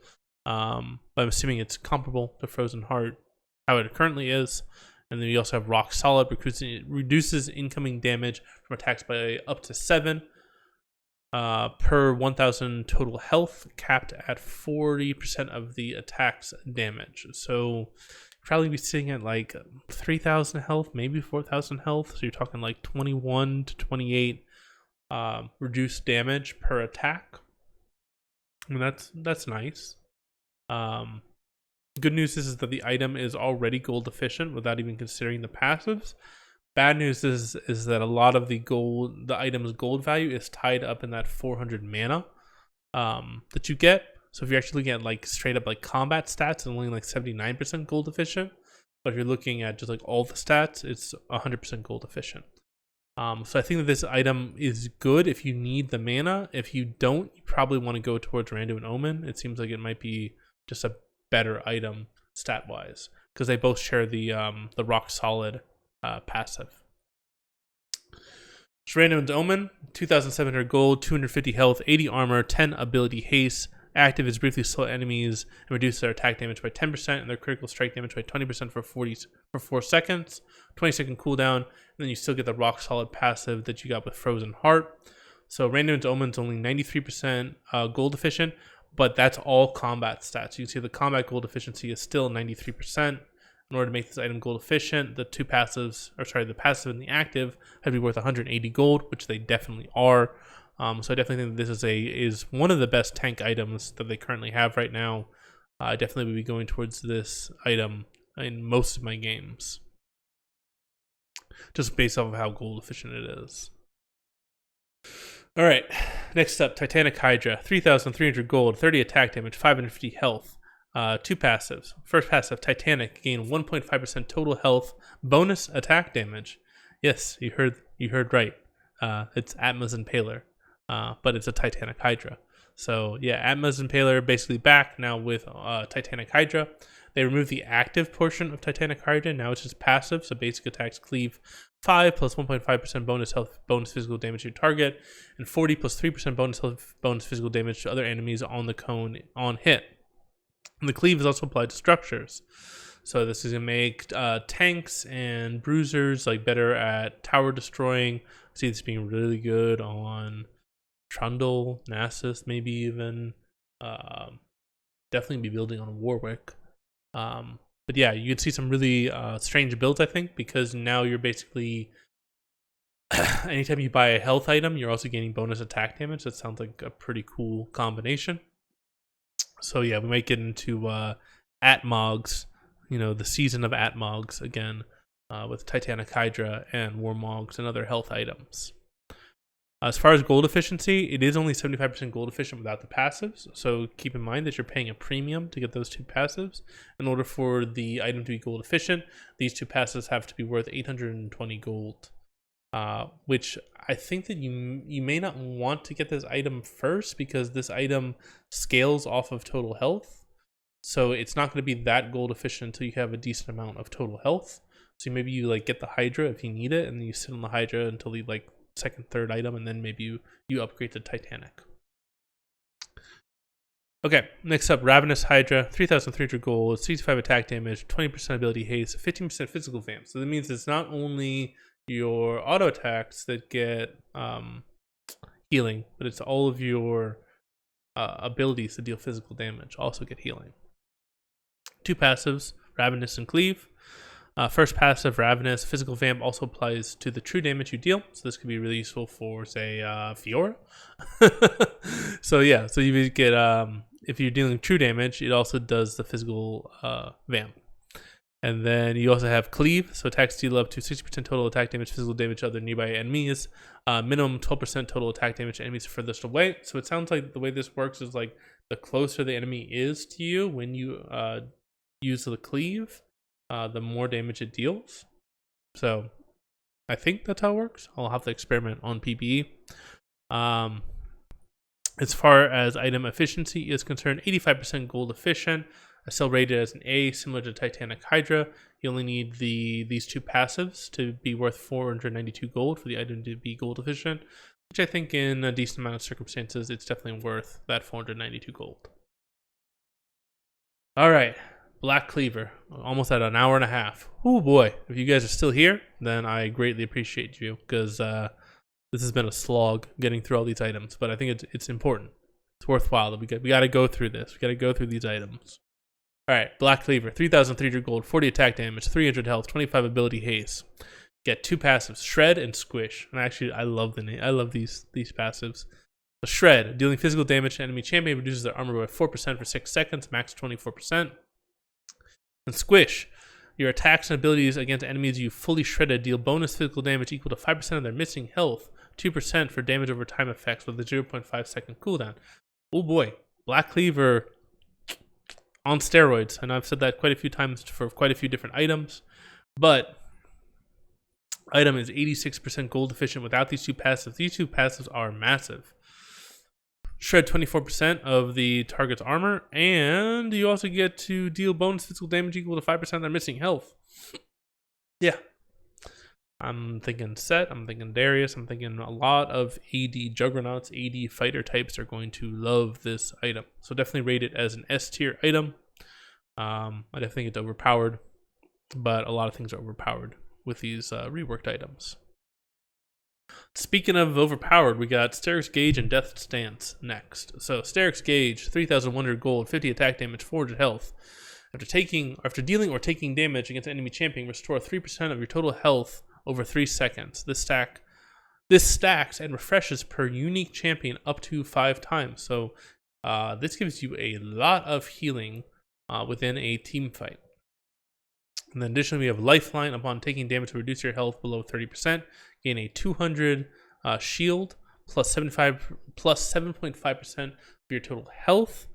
but I'm assuming it's comparable to Frozen Heart, how it currently is. And then you also have Rock Solid, reduces incoming damage from attacks by up to 7. Per 1,000 total health, capped at 40% of the attack's damage. So probably be sitting at like 3,000 health, maybe 4,000 health. So you're talking like 21 to 28 reduced damage per attack. I mean, that's nice. Good news is that the item is already gold efficient without even considering the passives. Bad news is that a lot of the item's gold value is tied up in that 400 mana that you get. So if you're actually looking at like straight up like combat stats, it's only like 79% gold efficient. But if you're looking at just like all the stats, it's 100% gold efficient. So I think that this item is good if you need the mana. If you don't, you probably want to go towards Randuin Omen. It seems like it might be just a better item stat wise because they both share the Rock Solid passive. Randuin's Omen, 2,700 gold, 250 health, 80 armor, 10 ability haste. Active is briefly slow enemies and reduces their attack damage by 10% and their critical strike damage by 20% for 4 seconds. 20-second cooldown, and then you still get the Rock Solid passive that you got with Frozen Heart. So Randuin's Omen's only 93% gold efficient, but that's all combat stats. You can see the combat gold efficiency is still 93%. In order to make this item gold efficient, the passive and the active had to be worth 180 gold, which they definitely are. So I definitely think this is one of the best tank items that they currently have right now. I definitely will be going towards this item in most of my games, just based off of how gold efficient it is. All right, next up, Titanic Hydra, 3,300 gold, 30 attack damage, 550 health. 2 passives. First passive, Titanic, gain 1.5% total health, bonus attack damage. Yes, you heard right. It's Atma's Impaler, but it's a Titanic Hydra. So yeah, Atma's Impaler basically back now with Titanic Hydra. They removed the active portion of Titanic Hydra. Now it's just passive, so basic attacks cleave 5 plus 1.5% bonus health, bonus physical damage to your target, and 40 plus 3% bonus health, bonus physical damage to other enemies on the cone on hit. And the cleave is also applied to structures. So this is gonna make tanks and bruisers like better at tower destroying. I see this being really good on Trundle, Nasus, maybe even. Definitely be building on Warwick. But yeah, you could see some really strange builds, I think, because now you're basically anytime you buy a health item, you're also gaining bonus attack damage. That sounds like a pretty cool combination. So yeah, we might get into Atmogs, the season of Atmogs again, with Titanic Hydra and Warmogs and other health items. As far as gold efficiency, it is only 75% gold efficient without the passives. So keep in mind that you're paying a premium to get those two passives. In order for the item to be gold efficient, these two passives have to be worth 820 gold. Which I think that you may not want to get this item first because this item scales off of total health. So it's not going to be that gold efficient until you have a decent amount of total health. So maybe you get the Hydra if you need it, and then you sit on the Hydra until you second, third item, and then maybe you upgrade to Titanic. Okay, next up, Ravenous Hydra, 3,300 gold, 65 attack damage, 20% ability haste, 15% physical vamp. So that means it's not only your auto attacks that get healing, but it's all of your abilities to deal physical damage also get healing. Two passives, Ravenous and Cleave. First passive, Ravenous, physical vamp also applies to the true damage you deal. So this could be really useful for, say, Fiora. So yeah, so you get, if you're dealing true damage, it also does the physical vamp. And then you also have Cleave, so attacks deal up to 60% total attack damage, physical damage to other nearby enemies. Minimum 12% total attack damage to enemies furthest away. So it sounds like the way this works is the closer the enemy is to you when you use the Cleave, the more damage it deals. So I think that's how it works. I'll have to experiment on PBE. As far as item efficiency is concerned, 85% gold efficient. I still rate it as an A, similar to Titanic Hydra. You only need these two passives to be worth 492 gold for the item to be gold efficient, which I think in a decent amount of circumstances, it's definitely worth that 492 gold. All right. Black Cleaver, almost at an hour and a half. Oh boy, if you guys are still here, then I greatly appreciate you, because this has been a slog getting through all these items, but I think it's important. It's worthwhile that we got to go through this. We got to go through these items. All right, Black Cleaver, 3,300 gold, 40 attack damage, 300 health, 25 ability haste. Get two passives, Shred and Squish. And actually, I love these passives. So Shred, dealing physical damage to enemy champion, reduces their armor by 4% for 6 seconds, max 24%. And Squish, your attacks and abilities against enemies you fully shredded deal bonus physical damage equal to 5% of their missing health, 2% for damage over time effects with a 0.5 second cooldown. Oh boy, Black Cleaver on steroids. And I've said that quite a few times for quite a few different items. But item is 86% gold efficient without these two passives. These two passives are massive. Shred 24% of the target's armor, and you also get to deal bonus physical damage equal to 5% of their missing health. Yeah. I'm thinking Set, I'm thinking Darius, I'm thinking a lot of AD Juggernauts, AD fighter types are going to love this item. So definitely rate it as an S tier item. I definitely think it's overpowered, but a lot of things are overpowered with these reworked items. Speaking of overpowered, we got Steric's Gauge and Death Stance next. So Steric's Gauge, 3,100 gold, 50 attack damage, 400 health. After dealing or taking damage against an enemy champion, restore 3% of your total health over 3 seconds. This stacks and refreshes per unique champion up to 5 times. So this gives you a lot of healing within a team fight. And then additionally, we have Lifeline. Upon taking damage to reduce your health below 30%, gain a 200 shield plus 7.5% of your total health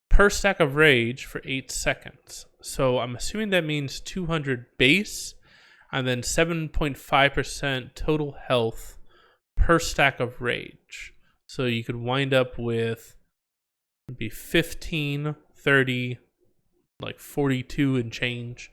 per stack of rage for 8 seconds. So I'm assuming that means 200 base and then 7.5% total health per stack of rage. So you could wind up with be 15, 30, 42 and change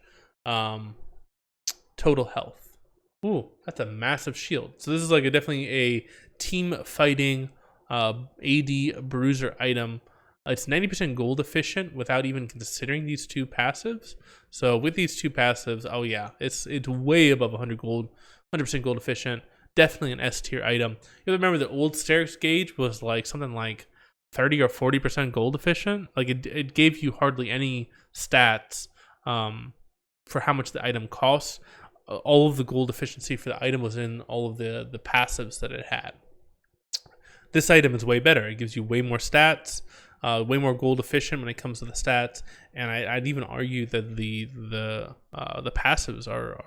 total health. Ooh, that's a massive shield. So this is like definitely a team fighting AD bruiser item. It's 90% gold efficient without even considering these two passives. So with these two passives, oh yeah, it's way above 100 gold, 100% gold efficient. Definitely an S tier item. You remember the old Sterix gauge was like something like 30 or 40% gold efficient. Like it gave you hardly any stats for how much the item costs. All of the gold efficiency for the item was in all of the passives that it had. This item is way better. It gives you way more stats, way more gold efficient when it comes to the stats, and I'd even argue that the passives are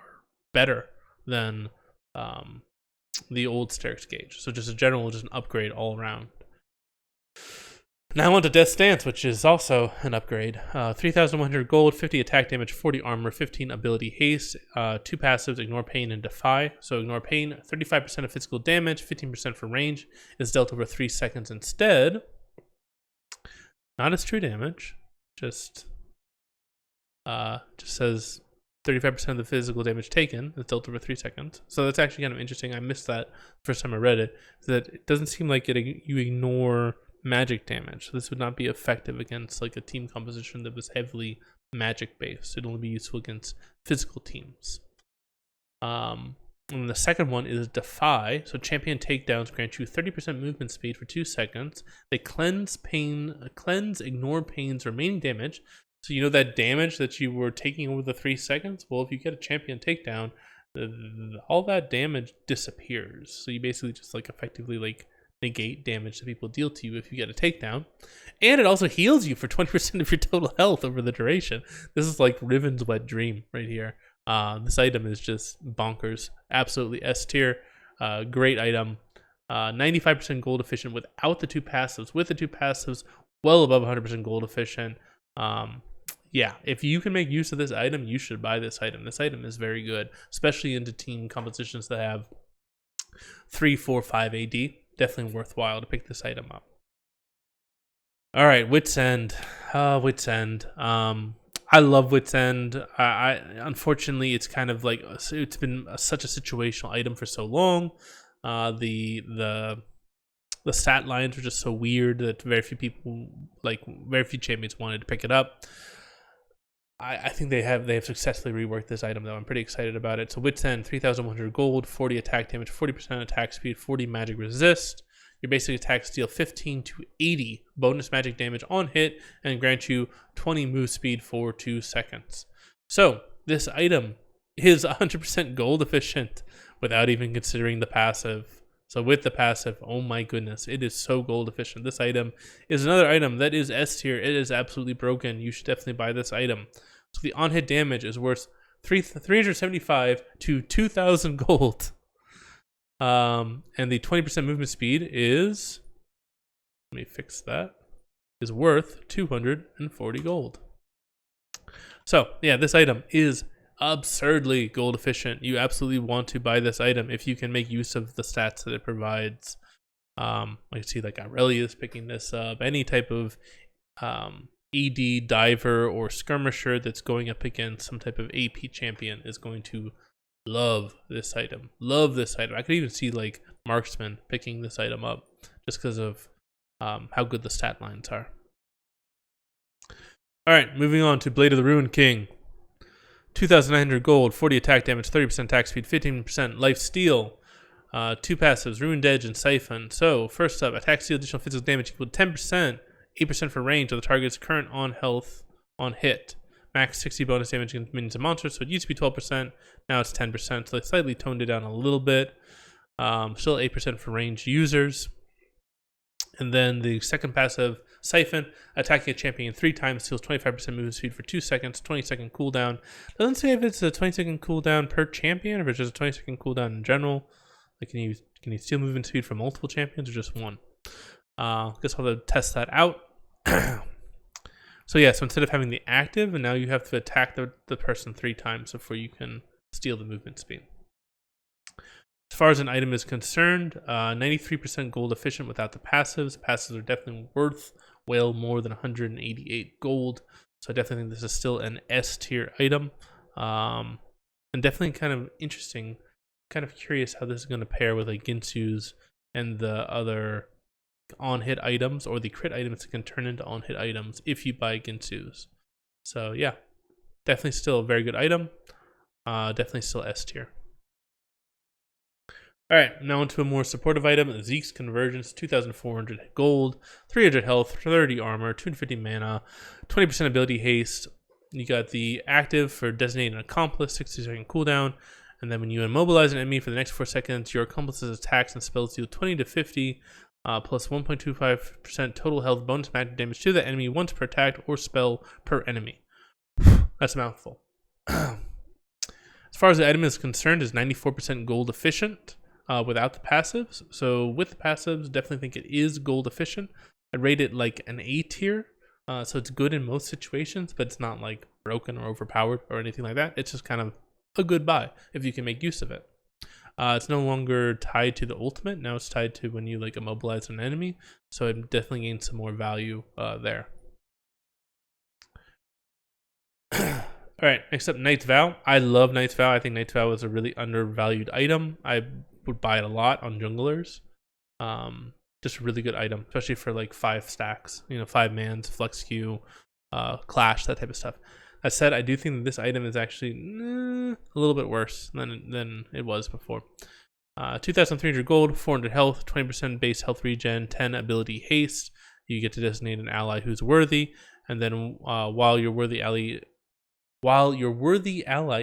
better than the old Sterix gauge. So just a general, just an upgrade all around. Now on to Death Stance, which is also an upgrade. 3,100 gold, 50 attack damage, 40 armor, 15 ability haste, 2 passives, ignore pain and defy. So ignore pain, 35% of physical damage, 15% for range, is dealt over 3 seconds instead. Not as true damage, just says 35% of the physical damage taken is dealt over 3 seconds. So that's actually kind of interesting. I missed that the first time I read it. That it doesn't seem like you ignore magic damage. So this would not be effective against like a team composition that was heavily magic based. It'd only be useful against physical teams. And the second one is Defy. So champion takedowns grant you 30% movement speed for 2 seconds. They cleanse, ignore pain's remaining damage. So you know that damage that you were taking over the 3 seconds? Well, if you get a champion takedown, all that damage disappears. So you basically just like effectively like negate damage that people deal to you if you get a takedown. And it also heals you for 20% of your total health over the duration. This is like Riven's wet dream right here. This item is just bonkers. Absolutely S tier. Great item. 95% gold efficient without the 2 passives. With the 2 passives, well above 100% gold efficient. Yeah, if you can make use of this item, you should buy this item. This item is very good, especially into team compositions that have 3, 4, 5 AD. Definitely worthwhile to pick this item up. All right, Wit's End. Wit's End. I love Wit's End. I unfortunately, it's kind of like it's been such a situational item for so long. The stat lines were just so weird that very few champions wanted to pick it up. I think they have successfully reworked this item though. I'm pretty excited about it. So Wit's End, 3,100 gold, 40 attack damage, 40% attack speed, 40 magic resist. Your basic attacks deal 15 to 80 bonus magic damage on hit and grant you 20 move speed for 2 seconds. So this item is 100% gold efficient without even considering the passive. So with the passive, oh my goodness, it is so gold efficient. This item is another item that is S tier. It is absolutely broken. You should definitely buy this item. So the on-hit damage is worth 375 to 2,000 gold. And the 20% movement speed is, let me fix that, is worth 240 gold. So yeah, this item is absurdly gold efficient. You absolutely want to buy this item if you can make use of the stats that it provides. I see like Aurelius picking this up. Any type of ED diver or skirmisher that's going up against some type of AP champion is going to love this item. Love this item. I could even see like Marksman picking this item up just because of how good the stat lines are. All right, moving on to Blade of the Ruined King. 2,900 gold, 40 attack damage, 30% attack speed, 15% life steal, 2 passives, Ruined Edge and Siphon. So first up, attack steal, additional physical damage equal to 10%, 8% for range of the target's current on health on hit. Max 60 bonus damage against minions and monsters. So it used to be 12%, now it's 10%. So they slightly toned it down a little bit. Still 8% for range users. And then the second passive, Siphon, attacking a champion 3 times, steals 25% movement speed for 2 seconds, 20-second cooldown. Doesn't say if it's a 20-second cooldown per champion or if it's just a 20-second cooldown in general. Like, can you steal movement speed from multiple champions or just one? Guess I'll have to test that out. So yeah, so instead of having the active, and now you have to attack the person 3 times before you can steal the movement speed. As far as an item is concerned, 93% gold efficient without the passives. Passives are definitely worth well more than 188 gold. So I definitely think this is still an S tier item. And definitely kind of interesting kind of curious how this is going to pair with like Ginsu's and the other on-hit items, or the crit items that can turn into on-hit items if you buy Ginsu's. So yeah, definitely still a very good item. Definitely still S tier. Alright, now into a more supportive item, Zeke's Convergence, 2,400 gold, 300 health, 30 armor, 250 mana, 20% ability haste. You got the active for Designate an Accomplice, 60-second cooldown, and then when you immobilize an enemy for the next 4 seconds, your accomplice's attacks and spells deal 20 to 50, plus 1.25% total health bonus magic damage to the enemy once per attack or spell per enemy. That's a mouthful. As far as the item is concerned, is 94% gold efficient. Without the passives. So with the passives, definitely think it is gold efficient. I'd rate it like an A tier. So it's good in most situations, but it's not like broken or overpowered or anything like that. It's just kind of a good buy if you can make use of it. It's no longer tied to the ultimate. Now it's tied to when you like immobilize an enemy. So it definitely gains some more value there. All right, next up, Knight's Vow. I love Knight's Vow. I think Knight's Vow is a really undervalued item. I would buy it a lot on junglers. Just a really good item, especially for like 5 stacks, 5 mans, flex Q, clash, that type of stuff. That said, I do think that this item is actually a little bit worse than it was before. 2,300 gold, 400 health, 20% base health regen, 10 ability haste. You get to designate an ally who's worthy, and then while your worthy ally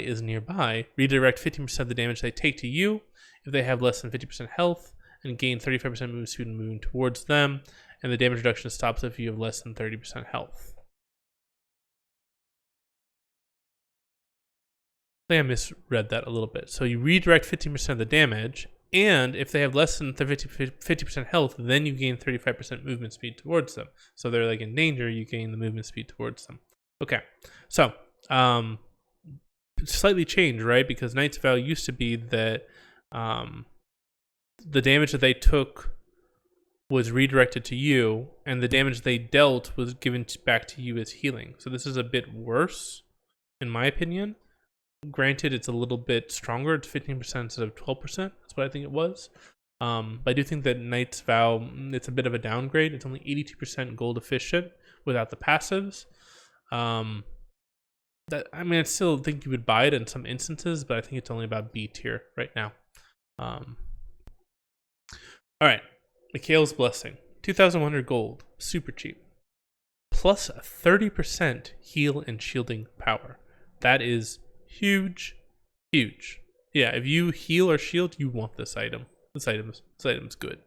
is nearby, redirect 15% of the damage they take to you if they have less than 50% health, and gain 35% movement speed and moving towards them, and the damage reduction stops if you have less than 30% health. I think I misread that a little bit. So you redirect 15% of the damage, and if they have less than 50% health, then you gain 35% movement speed towards them. So they're like in danger, you gain the movement speed towards them. Okay, so slightly changed, right? Because Knight's Vow used to be that the damage that they took was redirected to you, and the damage they dealt was given back to you as healing. So this is a bit worse, in my opinion. Granted, it's a little bit stronger. It's 15% instead of 12%. That's what I think it was. But I do think that Knight's Vow, it's a bit of a downgrade. It's only 82% gold efficient without the passives. I still think you would buy it in some instances, but I think it's only about B tier right now. All right, Mikhail's Blessing, 2,100 gold, super cheap, plus 30% heal and shielding power. That is huge. Yeah, if you heal or shield, you want this item. This item's good.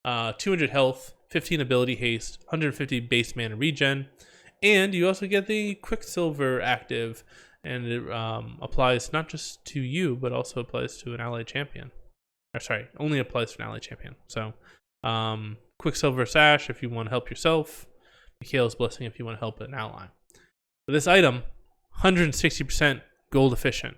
200 health, 15 ability haste, 150 base mana regen. And you also get the Quicksilver active, and it applies not just to you, but also applies to an ally champion. Only applies to an ally champion. So, Quicksilver Sash if you want to help yourself. Mikhail's Blessing if you want to help an ally. But this item, 160% gold efficient.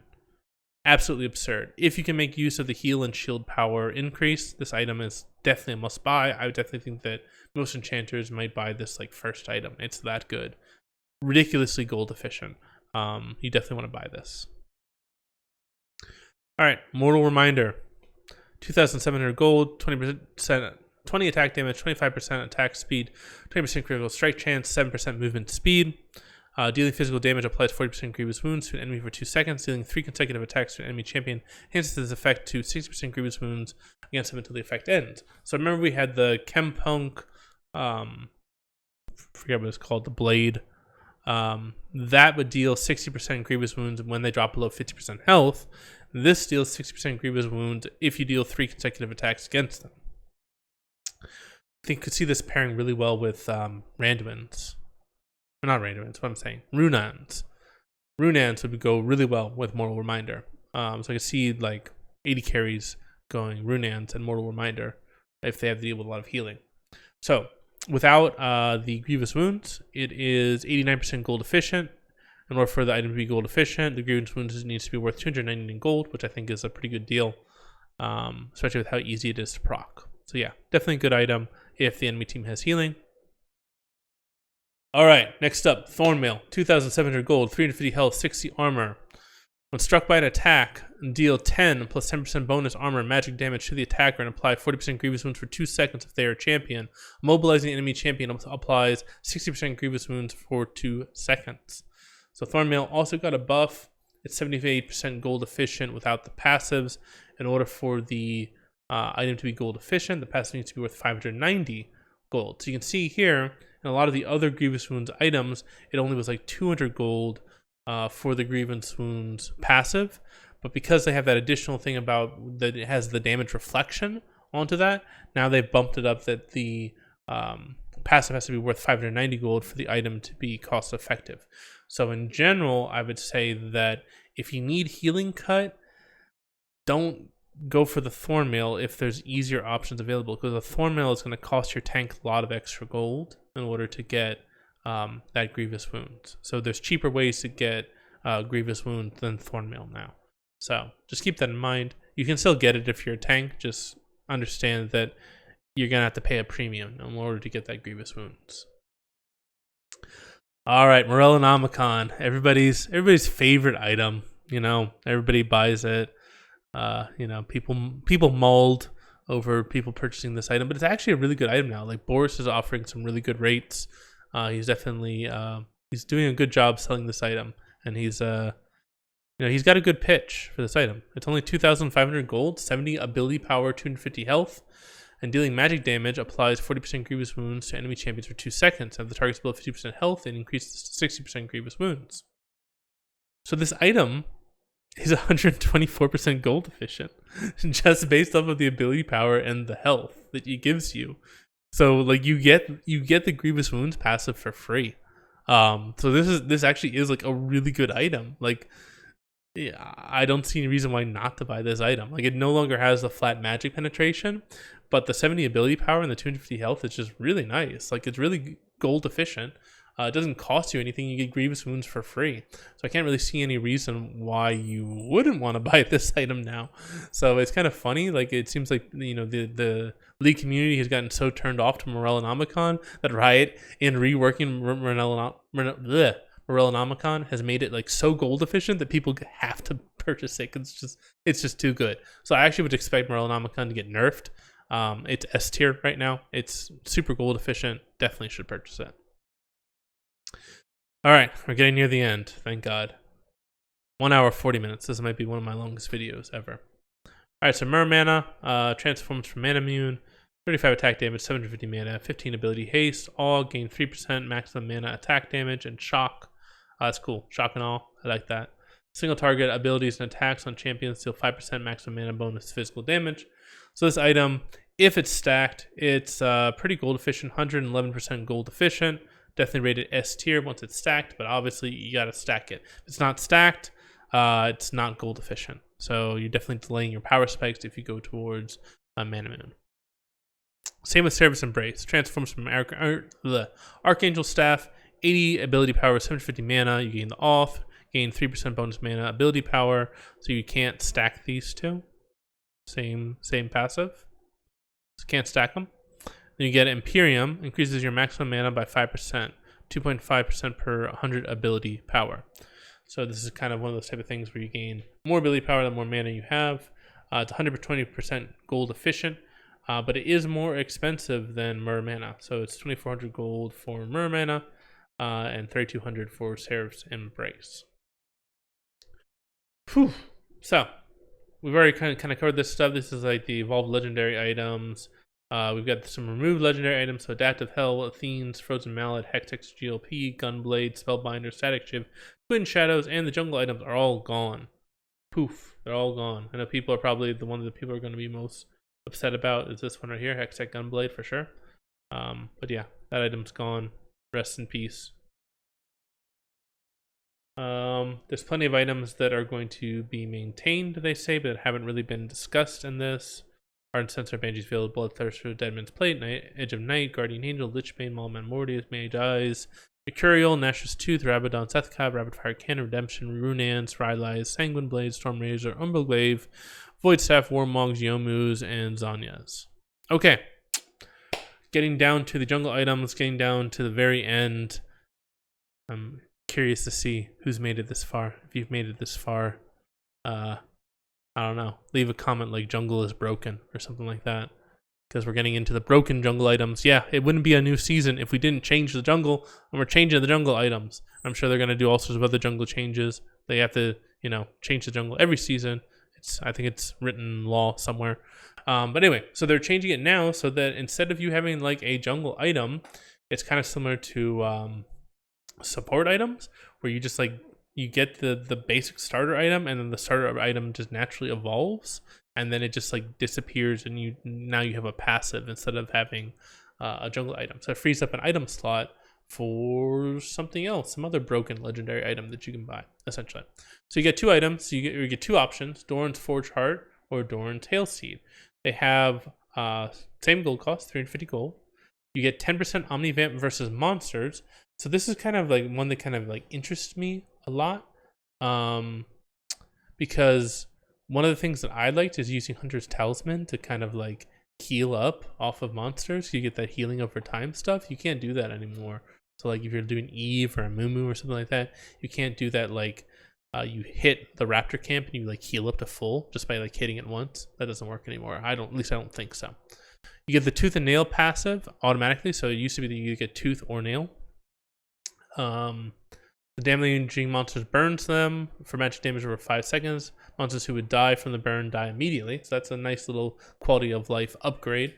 Absolutely absurd. If you can make use of the heal and shield power increase, this item is definitely a must buy. I would definitely think that most enchanters might buy this like first item. It's that good. Ridiculously gold efficient. You definitely want to buy this. All right, Mortal Reminder. 2,700 gold, 20% 20 attack damage, 25% attack speed, 20% critical strike chance, 7% movement speed. Dealing physical damage applies 40% grievous wounds to an enemy for 2 seconds. Dealing 3 consecutive attacks to an enemy champion enhances this effect to 60% grievous wounds against him until the effect ends. So remember we had the Chempunk, forget what it's called, the Blade. That would deal 60% grievous wounds when they drop below 50% health. This deals 60% grievous wounds if you deal 3 consecutive attacks against them. I think you could see this pairing really well with Randuin's. Not Randuin's, what I'm saying. Runans. Runans would go really well with Mortal Reminder. So I can see like 80 carries going Runans and Mortal Reminder if they have to deal with a lot of healing. So without the grievous wounds, it is 89% gold efficient. In order for the item to be gold efficient, the grievous wounds needs to be worth 299 gold, which I think is a pretty good deal, especially with how easy it is to proc. So yeah, definitely a good item if the enemy team has healing. All right, next up, Thornmail, 2,700 gold, 350 health, 60 armor. When struck by an attack, deal 10 plus 10% bonus armor and magic damage to the attacker and apply 40% grievous wounds for 2 seconds if they are a champion. Mobilizing enemy champion applies 60% grievous wounds for 2 seconds. So Thornmail also got a buff. It's 78% gold efficient without the passives. In order for the item to be gold efficient, the passive needs to be worth 590 gold. So you can see here, in a lot of the other grievous wounds items, it only was like 200 gold for the grievous wounds passive. But because they have that additional thing about that it has the damage reflection onto that, now they've bumped it up that the passive has to be worth 590 gold for the item to be cost effective. So in general, I would say that if you need healing cut, don't go for the Thornmail if there's easier options available, because the Thornmail is going to cost your tank a lot of extra gold in order to get that grievous wound. So there's cheaper ways to get grievous wound than Thornmail now. So just keep that in mind. You can still get it if you're a tank. Just understand that you're going to have to pay a premium in order to get that grievous wounds. All right, Morellonomicon, everybody's favorite item. You know, everybody buys it. You know, people mulled over people purchasing this item, but it's actually a really good item now. Like Boris is offering some really good rates. He's definitely he's doing a good job selling this item, and he's he's got a good pitch for this item. It's only 2,500 gold, 70 ability power, 250 health, and dealing magic damage applies 40% grievous wounds to enemy champions for 2 seconds. If the target's below 50% health, it increases to 60% grievous wounds. So this item is 124% gold efficient, just based off of the ability power and the health that it gives you. So like you get the grievous wounds passive for free. So this actually is like a really good item. Like, yeah, I don't see any reason why not to buy this item. Like, it no longer has the flat magic penetration, but the 70 ability power and the 250 health is just really nice. Like, it's really gold efficient. It doesn't cost you anything. You get grievous wounds for free. So I can't really see any reason why you wouldn't want to buy this item now. So it's kind of funny. Like, it seems like, you know, the League community has gotten so turned off to Morellonomicon that Riot, in reworking Morellonomicon, has made it like so gold efficient that people have to purchase it because it's just too good. So I actually would expect Morellonomicon to get nerfed. It's S tier right now. It's super gold efficient. Definitely should purchase it. All right, we're getting near the end. Thank God. 1 hour 40 minutes. This might be one of my longest videos ever. All right, so Mana transforms from Mana Immune, 35 attack damage, 750 mana, 15 ability haste, all gain 3% maximum mana attack damage, and shock. That's cool. Shock and all. I like that. Single target abilities and attacks on champions deal 5% maximum mana bonus physical damage. So this item, if it's stacked, it's pretty gold efficient, 111% gold efficient. Definitely rated S tier once it's stacked, but obviously you got to stack it. If it's not stacked, it's not gold efficient. So you're definitely delaying your power spikes if you go towards Mana Moon. Same with Service Embrace. Transforms from Archangel Staff, 80 ability power, 750 mana. You gain the off, gain 3% bonus mana ability power, so you can't stack these two. Same passive. So can't stack them. Then you get Imperium, increases your maximum mana by 5%, 2.5% per 100 ability power. So this is kind of one of those type of things where you gain more ability power the more mana you have. It's 120% gold efficient, but it is more expensive than Mer Mana. So it's 2,400 gold for Mer Mana and 3,200 for Seraph's Embrace. Whew. So we've already kind of covered this stuff. This is like the evolved legendary items. We've got some removed legendary items, so Adaptive Hell, Athene's Frozen Mallet, Hextech GLP, Gunblade, Spellbinder, Static Shiv, Twin Shadows, and the jungle items are all gone. Poof, they're all gone. I know people are probably the one that people are going to be most upset about is this one right here, Hextech Gunblade for sure. But yeah, that item's gone. Rest in peace. There's plenty of items that are going to be maintained, they say, but haven't really been discussed in this. Ardent Censer, Banshee's Veil, Bloodthirster, Deadman's Plate, Edge of Night, Guardian Angel, Lichbane, Maulman, Mortius, Mage Eyes, Mercurial, Nash's Tooth, Rabadon, Sethcab, Rapid Fire Cannon, Redemption, Runaan's, Rylai's, Sanguine Blade, Storm Razor, Umbreglaive, Void Staff, Warmogs, Yomu's, and Zanya's. Okay. Getting down to the jungle items, getting down to the very end. I'm curious to see who's made it this far. If you've made it this far, I don't know, leave a comment like jungle is broken or something like that. Because we're getting into the broken jungle items. Yeah, it wouldn't be a new season if we didn't change the jungle, and we're changing the jungle items. I'm sure they're going to do all sorts of other jungle changes. They have to, change the jungle every season. I think it's written law somewhere. But anyway, so they're changing it now so that instead of you having like a jungle item, it's kind of similar to support items, where you just like you get the basic starter item, and then the starter item just naturally evolves, and then it just like disappears, and now you have a passive instead of having a jungle item. So it frees up an item slot for something else, some other broken legendary item that you can buy, essentially. So you get two items. So you get two options: Doran's Forge Heart or Doran's Hail Seed. They have same gold cost, 350 gold. You get 10% Omnivamp versus monsters. So this is kind of like one that kind of like interests me a lot, because one of the things that I liked is using Hunter's Talisman to kind of like heal up off of monsters. You get that healing over time stuff. You can't do that anymore. So like if you're doing Eve or a Moo or something like that, you can't do that like you hit the raptor camp and you like heal up to full just by like hitting it once. That doesn't work anymore. At least I don't think so. You get the Tooth and Nail passive automatically. So it used to be that you get Tooth or Nail. The damaging monsters burns them for magic damage over 5 seconds. Monsters who would die from the burn die immediately. So that's a nice little quality of life upgrade.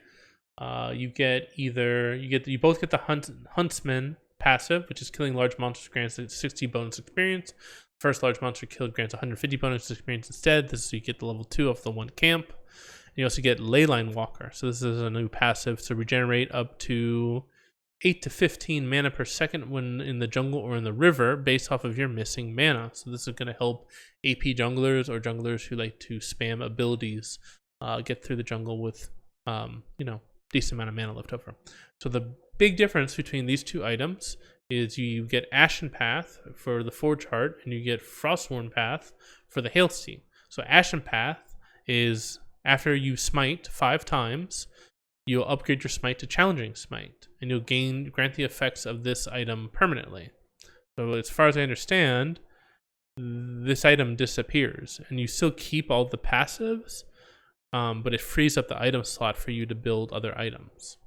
You both get the Huntsman passive, which is killing large monsters grants 60 bonus experience. First large monster killed grants 150 bonus experience instead. This is so you get the level 2 off the one camp. And you also get Leyline Walker. So this is a new passive to regenerate up to 8 to 15 mana per second when in the jungle or in the river based off of your missing mana. So this is going to help AP junglers or junglers who like to spam abilities get through the jungle with, decent amount of mana left over. So the big difference between these two items is you get Ashen Path for the Forge Heart and you get Frostworn Path for the Hail Seed. So Ashen Path is after you smite 5 times, you'll upgrade your smite to Challenging Smite, and you'll grant the effects of this item permanently. So as far as I understand, this item disappears, and you still keep all the passives, but it frees up the item slot for you to build other items.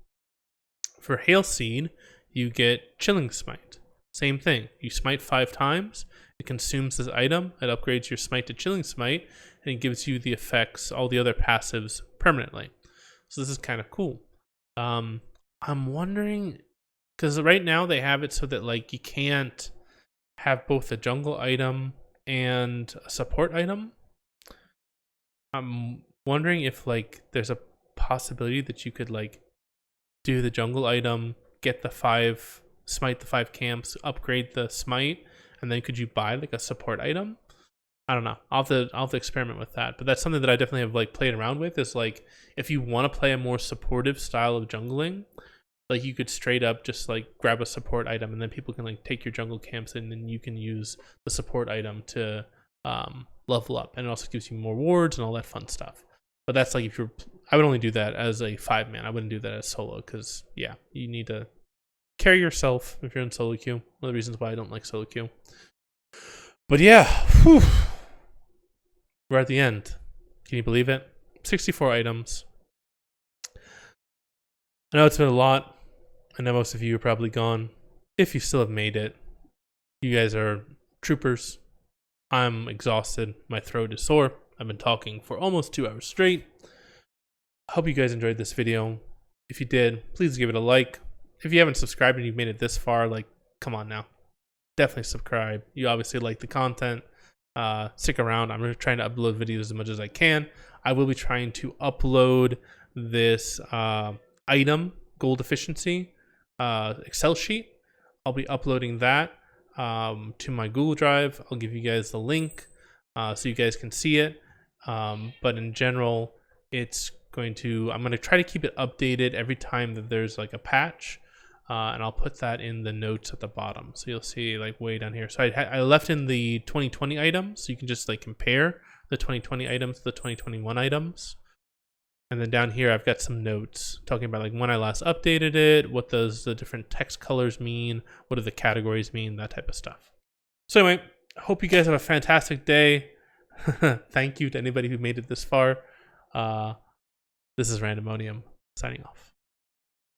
For Hail Seed, you get Chilling Smite. Same thing. You smite 5 times, it consumes this item, it upgrades your smite to Chilling Smite, and it gives you the effects, all the other passives, permanently. So this is kind of cool. I'm wondering, because right now they have it so that like you can't have both a jungle item and a support item. I'm wondering if like there's a possibility that you could like do the jungle item, get the 5, smite the 5 camps, upgrade the smite, and then could you buy like a support item? I don't know. I'll have to experiment with that. But that's something that I definitely have like played around with, is like if you want to play a more supportive style of jungling, like you could straight up just like grab a support item and then people can like take your jungle camps and then you can use the support item to level up, and it also gives you more wards and all that fun stuff. But that's like I would only do that as a 5-man. I wouldn't do that as solo because yeah, you need to carry yourself if you're in solo queue. One of the reasons why I don't like solo queue. But yeah, whew. We're at the end. Can you believe it? 64 items. I know it's been a lot. I know most of you are probably gone. If you still have made it, you guys are troopers. I'm exhausted. My throat is sore. I've been talking for almost 2 hours straight. I hope you guys enjoyed this video. If you did, please give it a like. If you haven't subscribed and you've made it this far, like, come on now. Definitely subscribe. You obviously like the content. Stick around. I'm trying to upload videos as much as I can. I will be trying to upload this item gold efficiency Excel sheet. I'll be uploading that to my Google Drive. I'll give you guys the link so you guys can see it. But in general, I'm going to try to keep it updated every time that there's like a patch. And I'll put that in the notes at the bottom. So you'll see like way down here. So I left in the 2020 items. So you can just like compare the 2020 items to the 2021 items. And then down here, I've got some notes talking about like when I last updated it, what does the different text colors mean, what do the categories mean, that type of stuff. So anyway, I hope you guys have a fantastic day. Thank you to anybody who made it this far. This is Randomonium signing off.